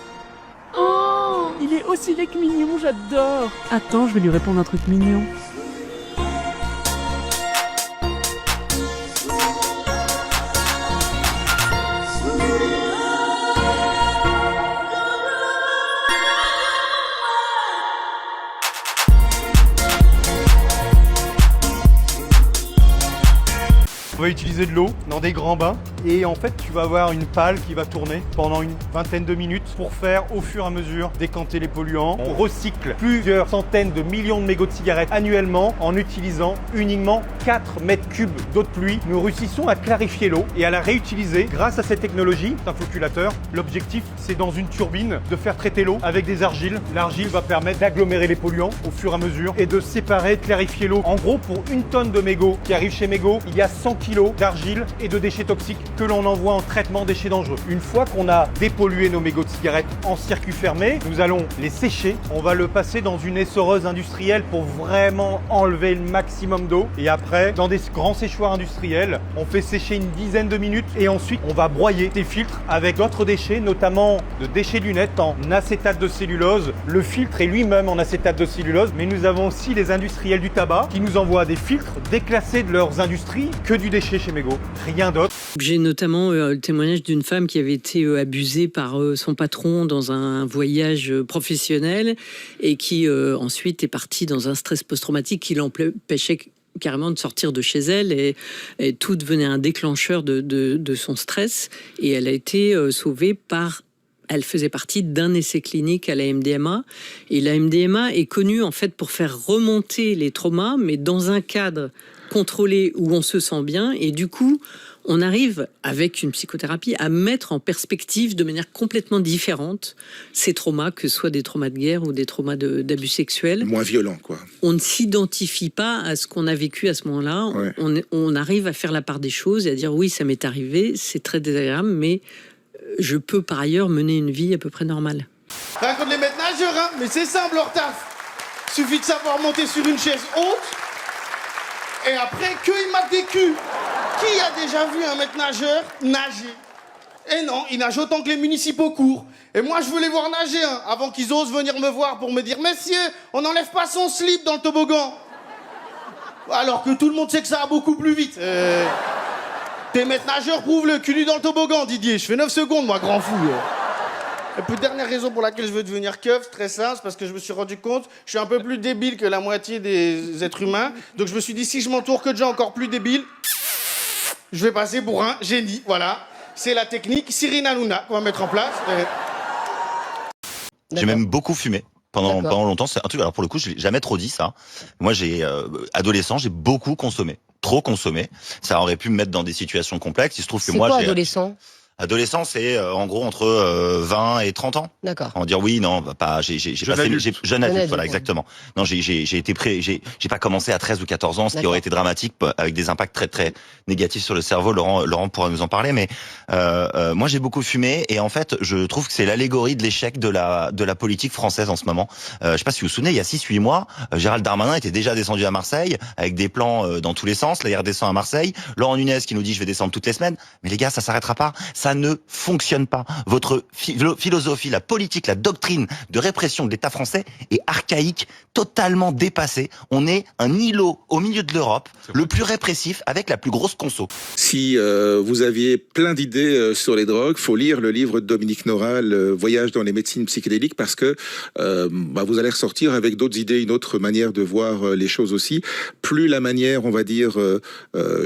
aussi les mignons, j'adore. Attends, je vais lui répondre un truc mignon. On va utiliser de l'eau dans des grands bains et en fait tu vas avoir une pale qui va tourner pendant une vingtaine de minutes pour faire au fur et à mesure décanter les polluants. On recycle plusieurs centaines de millions de mégots de cigarettes annuellement en utilisant uniquement 4 mètres cubes d'eau de pluie. Nous réussissons à clarifier l'eau et à la réutiliser grâce à cette technologie d'un floculateur. L'objectif c'est dans une turbine de faire traiter l'eau avec des argiles. L'argile va permettre d'agglomérer les polluants au fur et à mesure et de séparer, de clarifier l'eau. En gros pour une tonne de mégots qui arrive chez Mégots, il y a 100 kg d'argile et de déchets toxiques que l'on envoie en traitement déchets dangereux. Une fois qu'on a dépollué nos mégots de cigarettes en circuit fermé, nous allons les sécher. On va le passer dans une essoreuse industrielle pour vraiment enlever le maximum d'eau. Et après, dans des grands séchoirs industriels, on fait sécher une dizaine de minutes et ensuite on va broyer ces filtres avec d'autres déchets, notamment de déchets lunettes en acétate de cellulose. Le filtre est lui-même en acétate de cellulose, mais nous avons aussi les industriels du tabac qui nous envoient des filtres déclassés de leurs industries que du déchet chez Mégots, rien d'autre. J'ai notamment le témoignage d'une femme qui avait été abusée par son patron dans un voyage professionnel et qui ensuite est partie dans un stress post-traumatique qui l'empêchait carrément de sortir de chez elle et tout devenait un déclencheur de son stress et elle a été sauvée par... Elle faisait partie d'un essai clinique à la MDMA. Et la MDMA est connue en fait pour faire remonter les traumas, mais dans un cadre contrôlé où on se sent bien. Et du coup, on arrive, avec une psychothérapie, à mettre en perspective de manière complètement différente ces traumas, que ce soit des traumas de guerre ou des traumas d'abus sexuels. Moins violents, quoi. On ne s'identifie pas à ce qu'on a vécu à ce moment-là. Ouais. On arrive à faire la part des choses et à dire oui, ça m'est arrivé, c'est très désagréable, mais je peux par ailleurs mener une vie à peu près normale. Rien contre les maîtres nageurs, hein, mais c'est simple leur taf. Suffit de savoir monter sur une chaise haute et après qu'ils matent des culs. Qui a déjà vu un maître nageur nager? Eh non, il nage autant que les municipaux courent. Et moi, je veux les voir nager, hein, avant qu'ils osent venir me voir pour me dire « Messieurs, on n'enlève pas son slip dans le toboggan !» Alors que tout le monde sait que ça va beaucoup plus vite. T'es maître nageur, prouve-le, cul nu dans le toboggan, Didier. Je fais 9 secondes, moi, grand fou. Et puis, dernière raison pour laquelle je veux devenir keuf, très simple, c'est parce que je me suis rendu compte, je suis un peu plus débile que la moitié des êtres humains. Donc, je me suis dit, si je m'entoure que de gens encore plus débiles, je vais passer pour un génie, voilà. C'est la technique Cyril Hanouna qu'on va mettre en place. J'ai même beaucoup fumé. Pendant longtemps, c'est un truc, alors pour le coup, je l'ai jamais trop dit ça. Moi, adolescent, j'ai beaucoup consommé. Trop consommé. Ça aurait pu me mettre dans des situations complexes. Il se trouve que moi, adolescent? Adolescent, c'est en gros entre 20 et 30 ans. D'accord. On va dire oui, non, pas. J'ai passé jeune adulte, voilà, exactement. Non, j'ai été j'ai pas commencé à 13 ou 14 ans, ce qui aurait été dramatique, avec des impacts très très négatifs sur le cerveau. Laurent pourra nous en parler, mais moi j'ai beaucoup fumé et en fait, je trouve que c'est l'allégorie de l'échec de la politique française en ce moment. Je sais pas si vous vous souvenez, il y a 6-8 mois, Gérald Darmanin était déjà descendu à Marseille avec des plans dans tous les sens. Là, il redescend à Marseille. Laurent Nunez qui nous dit je vais descendre toutes les semaines. Mais les gars, ça s'arrêtera pas. Ça ne fonctionne pas. Votre philosophie, la politique, la doctrine de répression de l'État français est archaïque, totalement dépassée. On est un îlot au milieu de l'Europe, le plus répressif avec la plus grosse conso. Si vous aviez plein d'idées sur les drogues, faut lire le livre de Dominique Noral, Voyage dans les médecines psychédéliques, parce que vous allez ressortir avec d'autres idées, une autre manière de voir les choses aussi. Plus la manière, on va dire,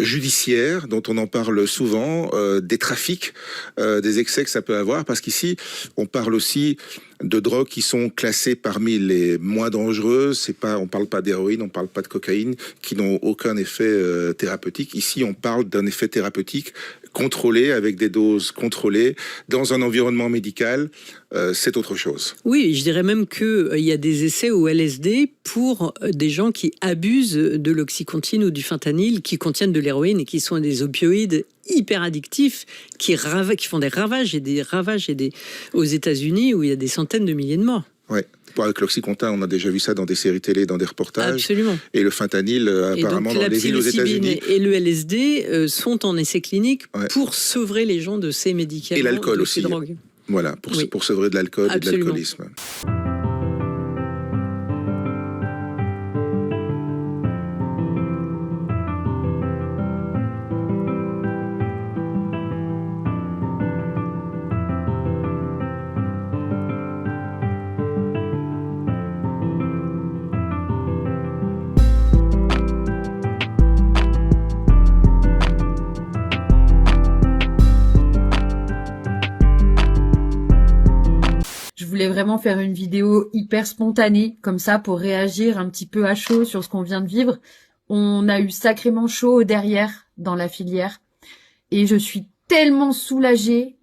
judiciaire, dont on en parle souvent, des trafics, des excès que ça peut avoir, parce qu'ici, on parle aussi de drogues qui sont classées parmi les moins dangereuses. On parle pas d'héroïne, on parle pas de cocaïne, qui n'ont aucun effet thérapeutique. Ici, on parle d'un effet thérapeutique contrôlé, avec des doses contrôlées, dans un environnement médical. C'est autre chose. Oui, je dirais même qu'il y a des essais au LSD pour des gens qui abusent de l'oxycontine ou du fentanyl, qui contiennent de l'héroïne et qui sont des opioïdes hyper addictifs, qui font des ravages aux États-Unis, où il y a des centaines de milliers de morts. Ouais. Avec l'oxycontin, on a déjà vu ça dans des séries télé, dans des reportages. Absolument. Et le fentanyl, apparemment, donc, dans les villes aux États-Unis. Et le LSD sont en essai clinique pour sevrer les gens de ces médicaments. Et l'alcool de aussi. Ces drogues. Voilà, pour sevrer de l'alcool et de l'alcoolisme. voulais vraiment faire une vidéo hyper spontanée, comme ça, pour réagir un petit peu à chaud sur ce qu'on vient de vivre. On a eu sacrément chaud derrière, dans la filière. Et je suis tellement soulagée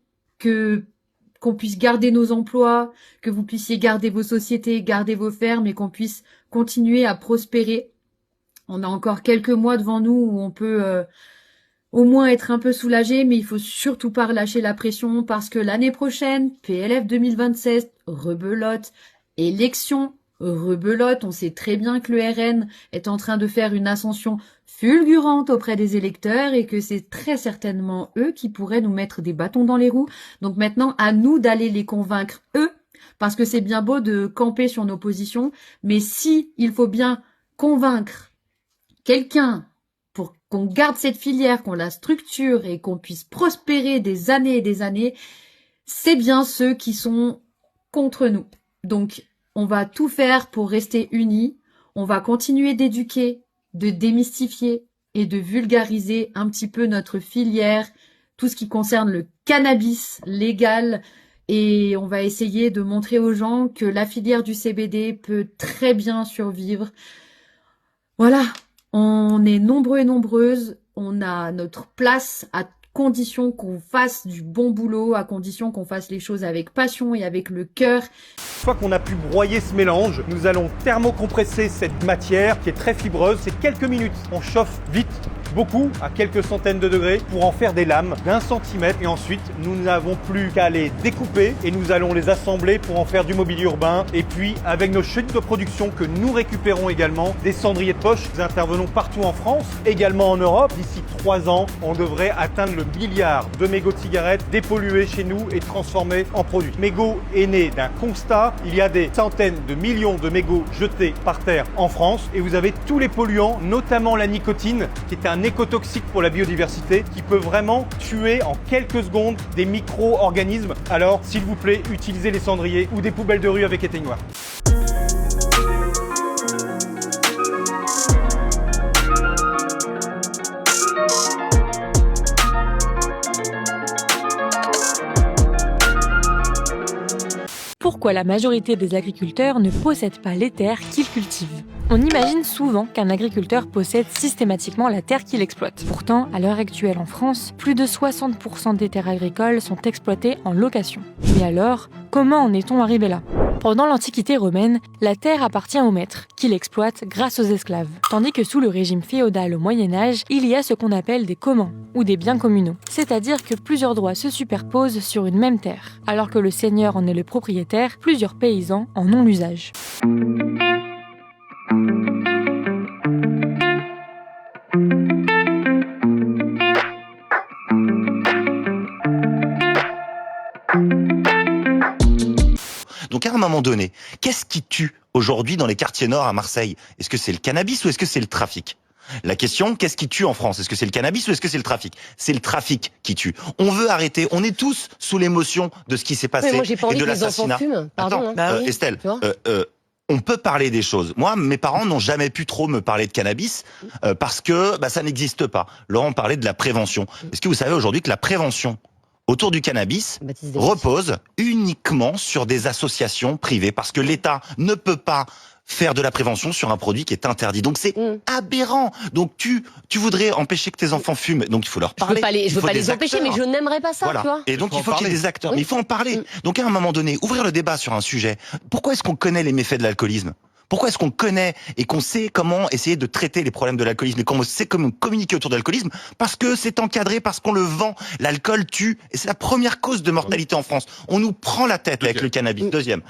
qu'on puisse garder nos emplois, que vous puissiez garder vos sociétés, garder vos fermes et qu'on puisse continuer à prospérer. On a encore quelques mois devant nous où on peut au moins être un peu soulagé, mais il faut surtout pas relâcher la pression parce que l'année prochaine, PLF 2027, rebelote, élection, rebelote. On sait très bien que le RN est en train de faire une ascension fulgurante auprès des électeurs et que c'est très certainement eux qui pourraient nous mettre des bâtons dans les roues. Donc maintenant, à nous d'aller les convaincre eux, parce que c'est bien beau de camper sur nos positions, mais si il faut bien convaincre quelqu'un pour qu'on garde cette filière, qu'on la structure et qu'on puisse prospérer des années et des années, c'est bien ceux qui sont contre nous. Donc, on va tout faire pour rester unis. On va continuer d'éduquer, de démystifier et de vulgariser un petit peu notre filière, tout ce qui concerne le cannabis légal. Et on va essayer de montrer aux gens que la filière du CBD peut très bien survivre. Voilà, on est nombreux et nombreuses. On a notre place à condition qu'on fasse du bon boulot, à condition qu'on fasse les choses avec passion et avec le cœur. Une fois qu'on a pu broyer ce mélange, nous allons thermocompresser cette matière qui est très fibreuse. C'est quelques minutes. On chauffe vite, beaucoup, à quelques centaines de degrés, pour en faire des lames d'1 centimètre. Et ensuite, nous n'avons plus qu'à les découper et nous allons les assembler pour en faire du mobilier urbain. Et puis, avec nos chutes de production que nous récupérons également, des cendriers de poche. Nous intervenons partout en France, également en Europe. D'ici 3 ans, on devrait atteindre le milliard de mégots de cigarettes dépollués chez nous et transformés en produits. Mégot est né d'un constat. Il y a des centaines de millions de mégots jetés par terre en France et vous avez tous les polluants, notamment la nicotine, qui est un écotoxique pour la biodiversité, qui peut vraiment tuer en quelques secondes des micro-organismes. Alors, s'il vous plaît, utilisez les cendriers ou des poubelles de rue avec éteignoir. Pourquoi la majorité des agriculteurs ne possèdent pas les terres qu'ils cultivent? On imagine souvent qu'un agriculteur possède systématiquement la terre qu'il exploite. Pourtant, à l'heure actuelle en France, plus de 60% des terres agricoles sont exploitées en location. Mais alors, comment en est-on arrivé là? Pendant l'Antiquité romaine, la terre appartient au maître, qui l'exploite grâce aux esclaves. Tandis que sous le régime féodal au Moyen-Âge, il y a ce qu'on appelle des communs, ou des biens communaux. C'est-à-dire que plusieurs droits se superposent sur une même terre. Alors que le seigneur en est le propriétaire, plusieurs paysans en ont l'usage. Donc à un moment donné, qu'est-ce qui tue aujourd'hui dans les quartiers nord à Marseille? Est-ce que c'est le cannabis ou est-ce que c'est le trafic? La question, qu'est-ce qui tue en France? Est-ce que c'est le cannabis ou est-ce que c'est le trafic? C'est le trafic qui tue. On veut arrêter, on est tous sous l'émotion de ce qui s'est passé moi, j'ai pas envie et de que les enfants l'assassinat. fument. Pardon, Attends, Estelle, on peut parler des choses. Moi, mes parents n'ont jamais pu trop me parler de cannabis parce que ça n'existe pas. Laurent parlait de la prévention. Est-ce que vous savez aujourd'hui que la prévention autour du cannabis repose uniquement sur des associations privées parce que l'État ne peut pas faire de la prévention sur un produit qui est interdit. Donc c'est aberrant. Donc tu voudrais empêcher que tes enfants fument. Donc il faut leur parler. Je veux pas les empêcher, mais je n'aimerais pas ça, voilà. tu vois. Et donc il faut qu'il y ait des acteurs. Mais il faut en parler. Donc à un moment donné, ouvrir le débat sur un sujet. Pourquoi est-ce qu'on connaît les méfaits de l'alcoolisme? Pourquoi est-ce qu'on connaît et qu'on sait comment essayer de traiter les problèmes de l'alcoolisme et qu'on sait comment communiquer autour de l'alcoolisme? Parce que c'est encadré, parce qu'on le vend. L'alcool tue et c'est la première cause de mortalité en France. On nous prend la tête avec le cannabis. Deuxième.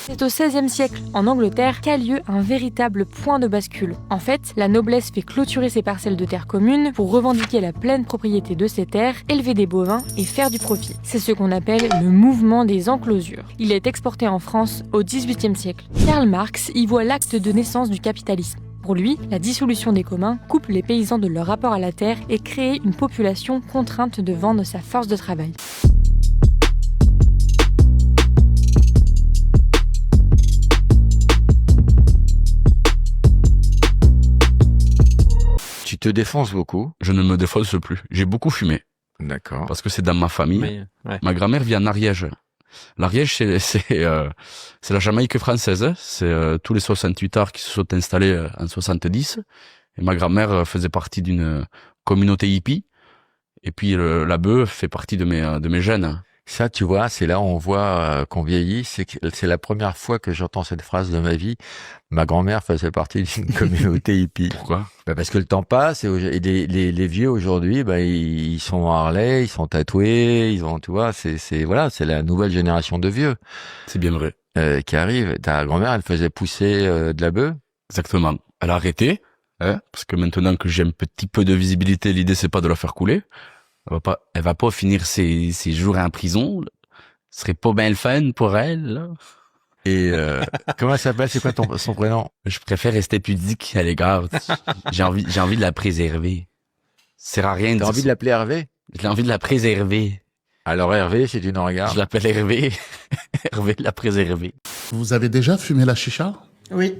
C'est au XVIe siècle, en Angleterre, qu'a lieu un véritable point de bascule. En fait, la noblesse fait clôturer ses parcelles de terre communes pour revendiquer la pleine propriété de ces terres, élever des bovins et faire du profit. C'est ce qu'on appelle le mouvement des enclosures. Il est exporté en France au XVIIIe siècle. Karl Marx y voit l'acte de naissance du capitalisme. Pour lui, la dissolution des communs coupe les paysans de leur rapport à la terre et crée une population contrainte de vendre sa force de travail. Tu te défonces beaucoup? Je ne me défonce plus. J'ai beaucoup fumé. D'accord. Parce que c'est dans ma famille. Mais, ouais. Ma grand-mère vit en Ariège. L'Ariège, c'est la Jamaïque française. C'est tous les 68 arts qui se sont installés en 70. Et ma grand-mère faisait partie d'une communauté hippie. Et puis la bœuf fait partie de mes gènes. Ça, tu vois, c'est là où on voit qu'on vieillit. C'est la première fois que j'entends cette phrase de ma vie. Ma grand-mère faisait partie d'une communauté hippie. Pourquoi? Parce que le temps passe et les vieux aujourd'hui, ils sont en Harley, ils sont tatoués, ils ont, tu vois, c'est la nouvelle génération de vieux. C'est bien vrai. Qui arrive. Ta grand-mère, elle faisait pousser de la bœuf? Exactement. Elle a arrêté, parce que maintenant que j'ai un petit peu de visibilité, l'idée c'est pas de la faire couler. Elle va pas finir ses jours en prison. Ce serait pas bien le fun pour elle, là. Et comment elle s'appelle? C'est quoi son prénom? Je préfère rester pudique à l'égard. J'ai envie de la préserver. Ça sert à rien de T'as envie de l'appeler Hervé? J'ai envie de la préserver. Alors Hervé, si tu nous regardes. Je l'appelle Hervé. Hervé de la préserver. Vous avez déjà fumé la chicha? Oui.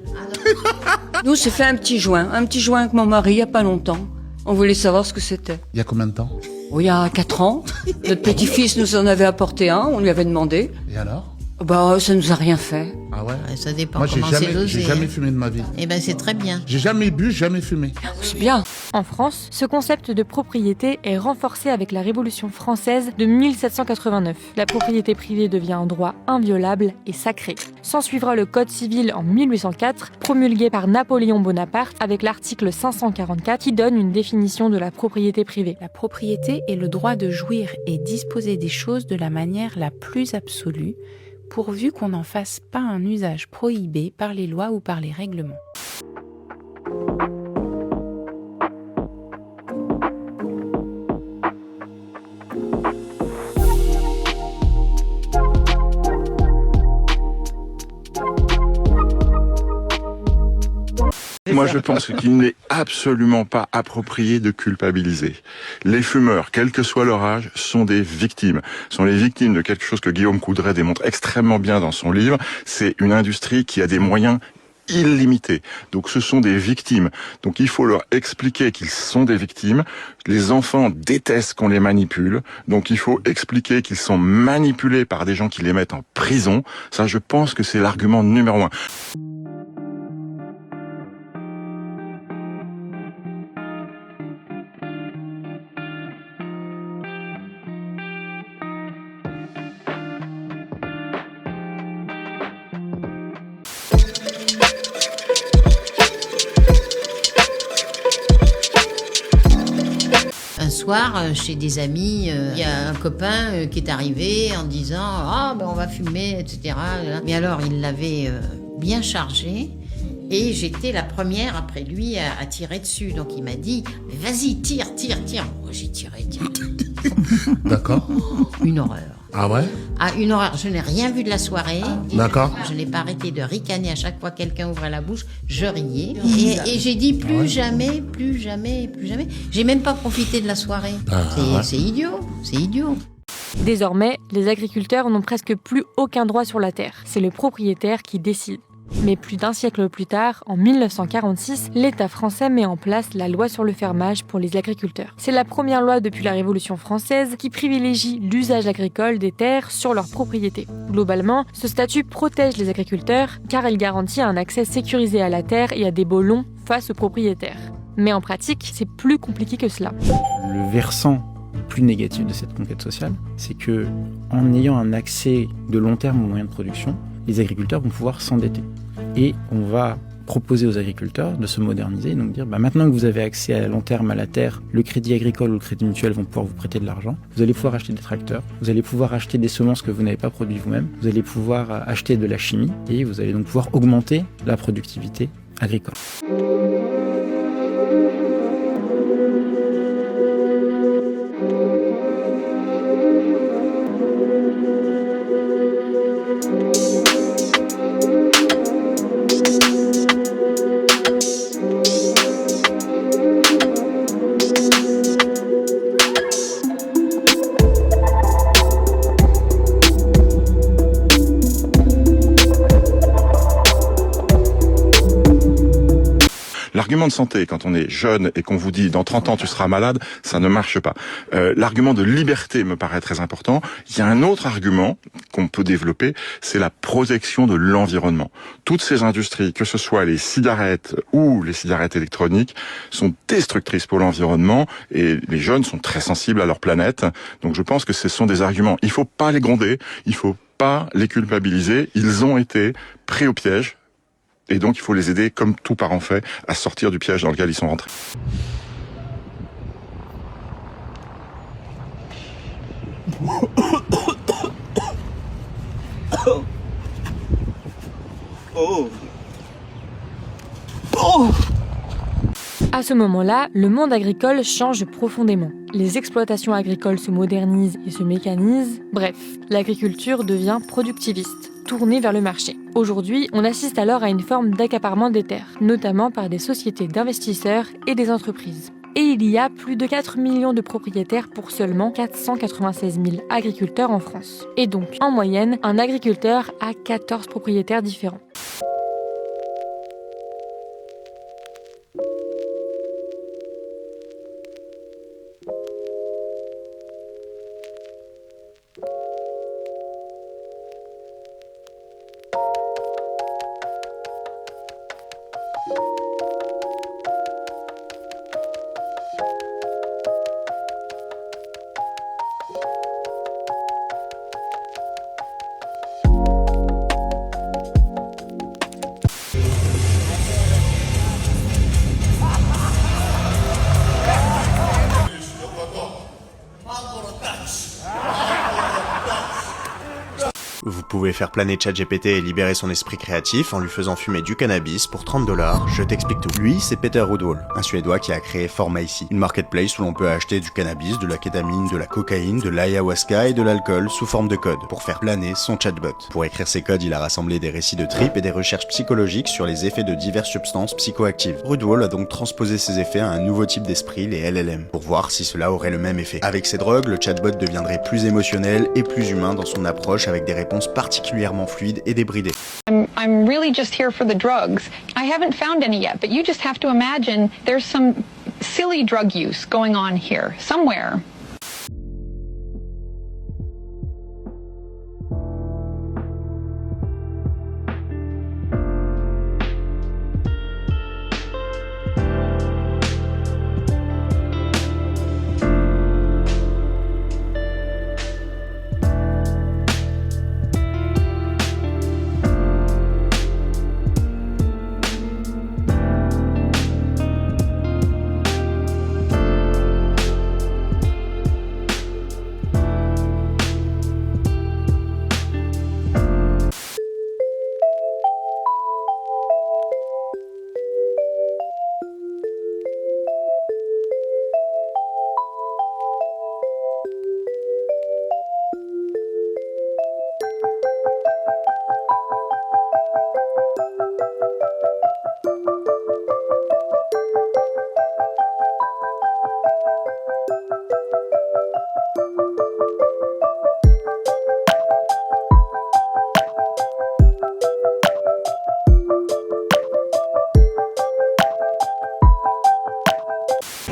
Nous, c'est fait un petit joint avec mon mari il y a pas longtemps. On voulait savoir ce que c'était. Il y a combien de temps? Oh, il y a 4 ans. Notre petit-fils nous en avait apporté un, on lui avait demandé. Et alors? Bah, ça nous a rien fait. Ah ouais? Ça dépend. Moi, comment c'est dosé. j'ai jamais fumé de ma vie. Eh ben, c'est très bien. J'ai jamais bu, jamais fumé. C'est bien. En France, ce concept de propriété est renforcé avec la Révolution française de 1789. La propriété privée devient un droit inviolable et sacré. S'ensuivra le Code civil en 1804, promulgué par Napoléon Bonaparte avec l'article 544 qui donne une définition de la propriété privée. La propriété est le droit de jouir et disposer des choses de la manière la plus absolue, pourvu qu'on n'en fasse pas un usage prohibé par les lois ou par les règlements. Moi, je pense qu'il n'est absolument pas approprié de culpabiliser. Les fumeurs, quel que soit leur âge, sont des victimes. Sont les victimes de quelque chose que Guillaume Coudray démontre extrêmement bien dans son livre. C'est une industrie qui a des moyens illimités. Donc ce sont des victimes. Donc il faut leur expliquer qu'ils sont des victimes. Les enfants détestent qu'on les manipule. Donc il faut expliquer qu'ils sont manipulés par des gens qui les mettent en prison. Ça, je pense que c'est l'argument numéro 1. Un soir, chez des amis, il y a un copain qui est arrivé en disant « Ah, ben on va fumer, etc. » Mais alors, il l'avait bien chargé et j'étais la première après lui à tirer dessus. Donc il m'a dit « Vas-y, tire. » Moi, j'ai tiré. D'accord. Une horreur. Ah ouais? Ah, une horreur. Je n'ai rien vu de la soirée. D'accord. Je n'ai pas arrêté de ricaner à chaque fois que quelqu'un ouvrait la bouche. Je riais. Et j'ai dit plus jamais. J'ai même pas profité de la soirée. C'est idiot. C'est idiot. Désormais, les agriculteurs n'ont presque plus aucun droit sur la terre. C'est le propriétaire qui décide. Mais plus d'un siècle plus tard, en 1946, l'État français met en place la loi sur le fermage pour les agriculteurs. C'est la première loi depuis la Révolution française qui privilégie l'usage agricole des terres sur leur propriété. Globalement, ce statut protège les agriculteurs car il garantit un accès sécurisé à la terre et à des baux longs face aux propriétaires. Mais en pratique, c'est plus compliqué que cela. Le versant plus négatif de cette conquête sociale, c'est que en ayant un accès de long terme aux moyens de production, les agriculteurs vont pouvoir s'endetter. Et on va proposer aux agriculteurs de se moderniser, donc dire maintenant que vous avez accès à long terme à la terre, le crédit agricole ou le crédit mutuel vont pouvoir vous prêter de l'argent, vous allez pouvoir acheter des tracteurs, vous allez pouvoir acheter des semences que vous n'avez pas produites vous-même, vous allez pouvoir acheter de la chimie et vous allez donc pouvoir augmenter la productivité agricole. L'argument de santé, quand on est jeune et qu'on vous dit dans 30 ans tu seras malade, ça ne marche pas. L'argument de liberté me paraît très important. Il y a un autre argument qu'on peut développer, c'est la protection de l'environnement. Toutes ces industries, que ce soit les cigarettes ou les cigarettes électroniques, sont destructrices pour l'environnement et les jeunes sont très sensibles à leur planète. Donc je pense que ce sont des arguments. Il faut pas les gronder, il faut pas les culpabiliser. Ils ont été pris au piège et donc il faut les aider, comme tout parent fait, à sortir du piège dans lequel ils sont rentrés. À ce moment-là, le monde agricole change profondément. Les exploitations agricoles se modernisent et se mécanisent. Bref, l'agriculture devient productiviste, tournée vers le marché. Aujourd'hui, on assiste alors à une forme d'accaparement des terres, notamment par des sociétés d'investisseurs et des entreprises. Et il y a plus de 4 millions de propriétaires pour seulement 496 000 agriculteurs en France. Et donc, en moyenne, un agriculteur a 14 propriétaires différents. Vous pouvez faire planer ChatGPT et libérer son esprit créatif en lui faisant fumer du cannabis pour 30 $, je t'explique tout. Lui, c'est Peter Rudwall, un Suédois qui a créé Pharmacy, une marketplace où l'on peut acheter du cannabis, de la kétamine, de la cocaïne, de l'ayahuasca et de l'alcool sous forme de code pour faire planer son chatbot. Pour écrire ses codes, il a rassemblé des récits de tripes et des recherches psychologiques sur les effets de diverses substances psychoactives. Rudwall a donc transposé ces effets à un nouveau type d'esprit, les LLM, pour voir si cela aurait le même effet. Avec ces drogues, le chatbot deviendrait plus émotionnel et plus humain dans son approche avec des réponses particulièrement fluides et débridées. I'm really just here for the drugs. I haven't found any yet, but you just have to imagine there's some silly drug use going on here, somewhere.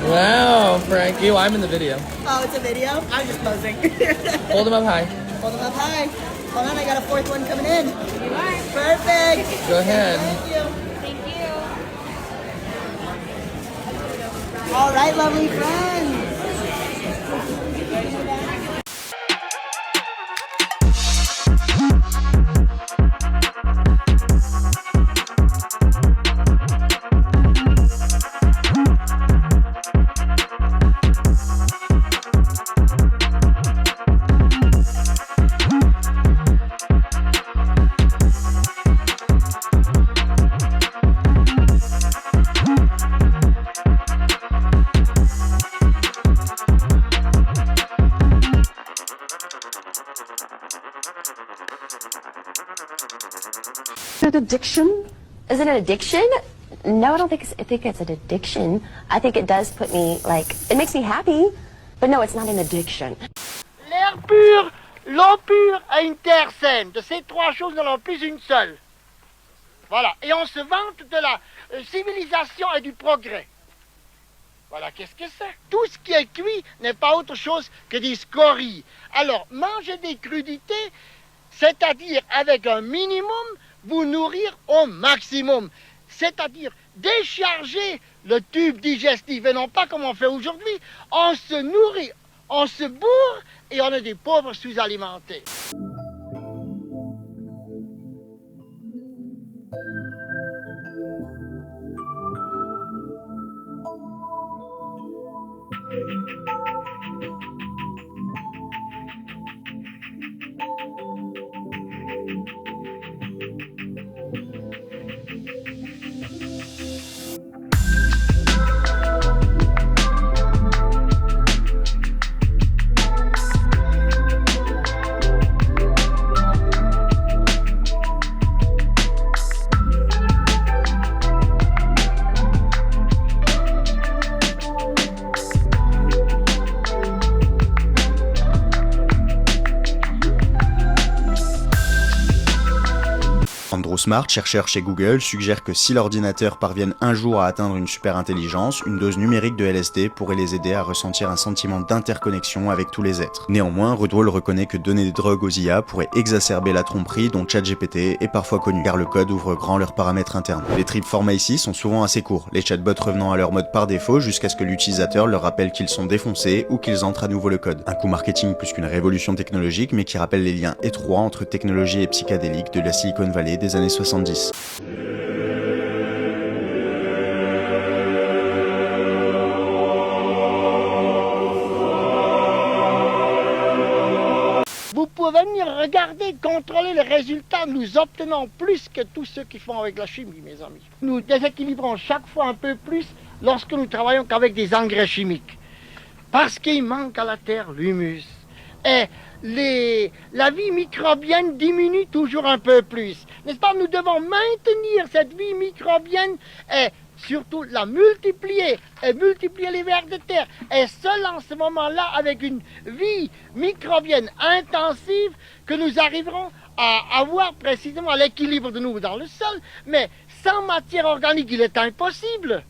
Wow, Frankie, well, I'm in the video. Oh, it's a video? I'm just posing. Hold them up high. Hold them up high. Hold on, I got a fourth one coming in. You are. Perfect. Go ahead. Thank you. Thank you. All right, lovely friends. Is it addiction? Is it an addiction? No, I don't think it's an addiction. I think it does put me, like, it makes me happy, but no, it's not an addiction. L'air pur, l'eau pure et une terre saine. De ces trois choses, nous n'avons plus une seule. Voilà. Et on se vante de civilisation et du progrès. Voilà, qu'est-ce que c'est? Tout ce qui est cuit n'est pas autre chose que des scories. Alors, manger des crudités, c'est-à-dire avec un minimum, vous nourrir au maximum. C'est-à-dire décharger le tube digestif et non pas comme on fait aujourd'hui. On se nourrit, on se bourre et on est des pauvres sous-alimentés. Andrew Smart, chercheur chez Google, suggère que si l'ordinateur parvienne un jour à atteindre une super intelligence, une dose numérique de LSD pourrait les aider à ressentir un sentiment d'interconnexion avec tous les êtres. Néanmoins, Rodwell reconnaît que donner des drogues aux IA pourrait exacerber la tromperie dont ChatGPT est parfois connu, car le code ouvre grand leurs paramètres internes. Les trips format ici sont souvent assez courts, les chatbots revenant à leur mode par défaut jusqu'à ce que l'utilisateur leur rappelle qu'ils sont défoncés ou qu'ils entrent à nouveau le code. Un coup marketing plus qu'une révolution technologique, mais qui rappelle les liens étroits entre technologie et psychédélique de la Silicon Valley des années 70. Vous pouvez venir regarder, contrôler les résultats. Nous obtenons plus que tous ceux qui font avec la chimie, mes amis. Nous déséquilibrons chaque fois un peu plus lorsque nous travaillons qu'avec des engrais chimiques. Parce qu'il manque à la terre l'humus. Et la vie microbienne diminue toujours un peu plus. N'est-ce pas? Nous devons maintenir cette vie microbienne et surtout la multiplier et multiplier les vers de terre. Et seul en ce moment-là, avec une vie microbienne intensive, que nous arriverons à avoir précisément l'équilibre de nous dans le sol. Mais sans matière organique, il est impossible.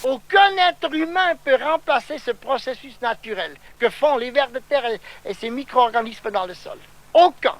Aucun être humain peut remplacer ce processus naturel que font les vers de terre et ces micro-organismes dans le sol. Aucun.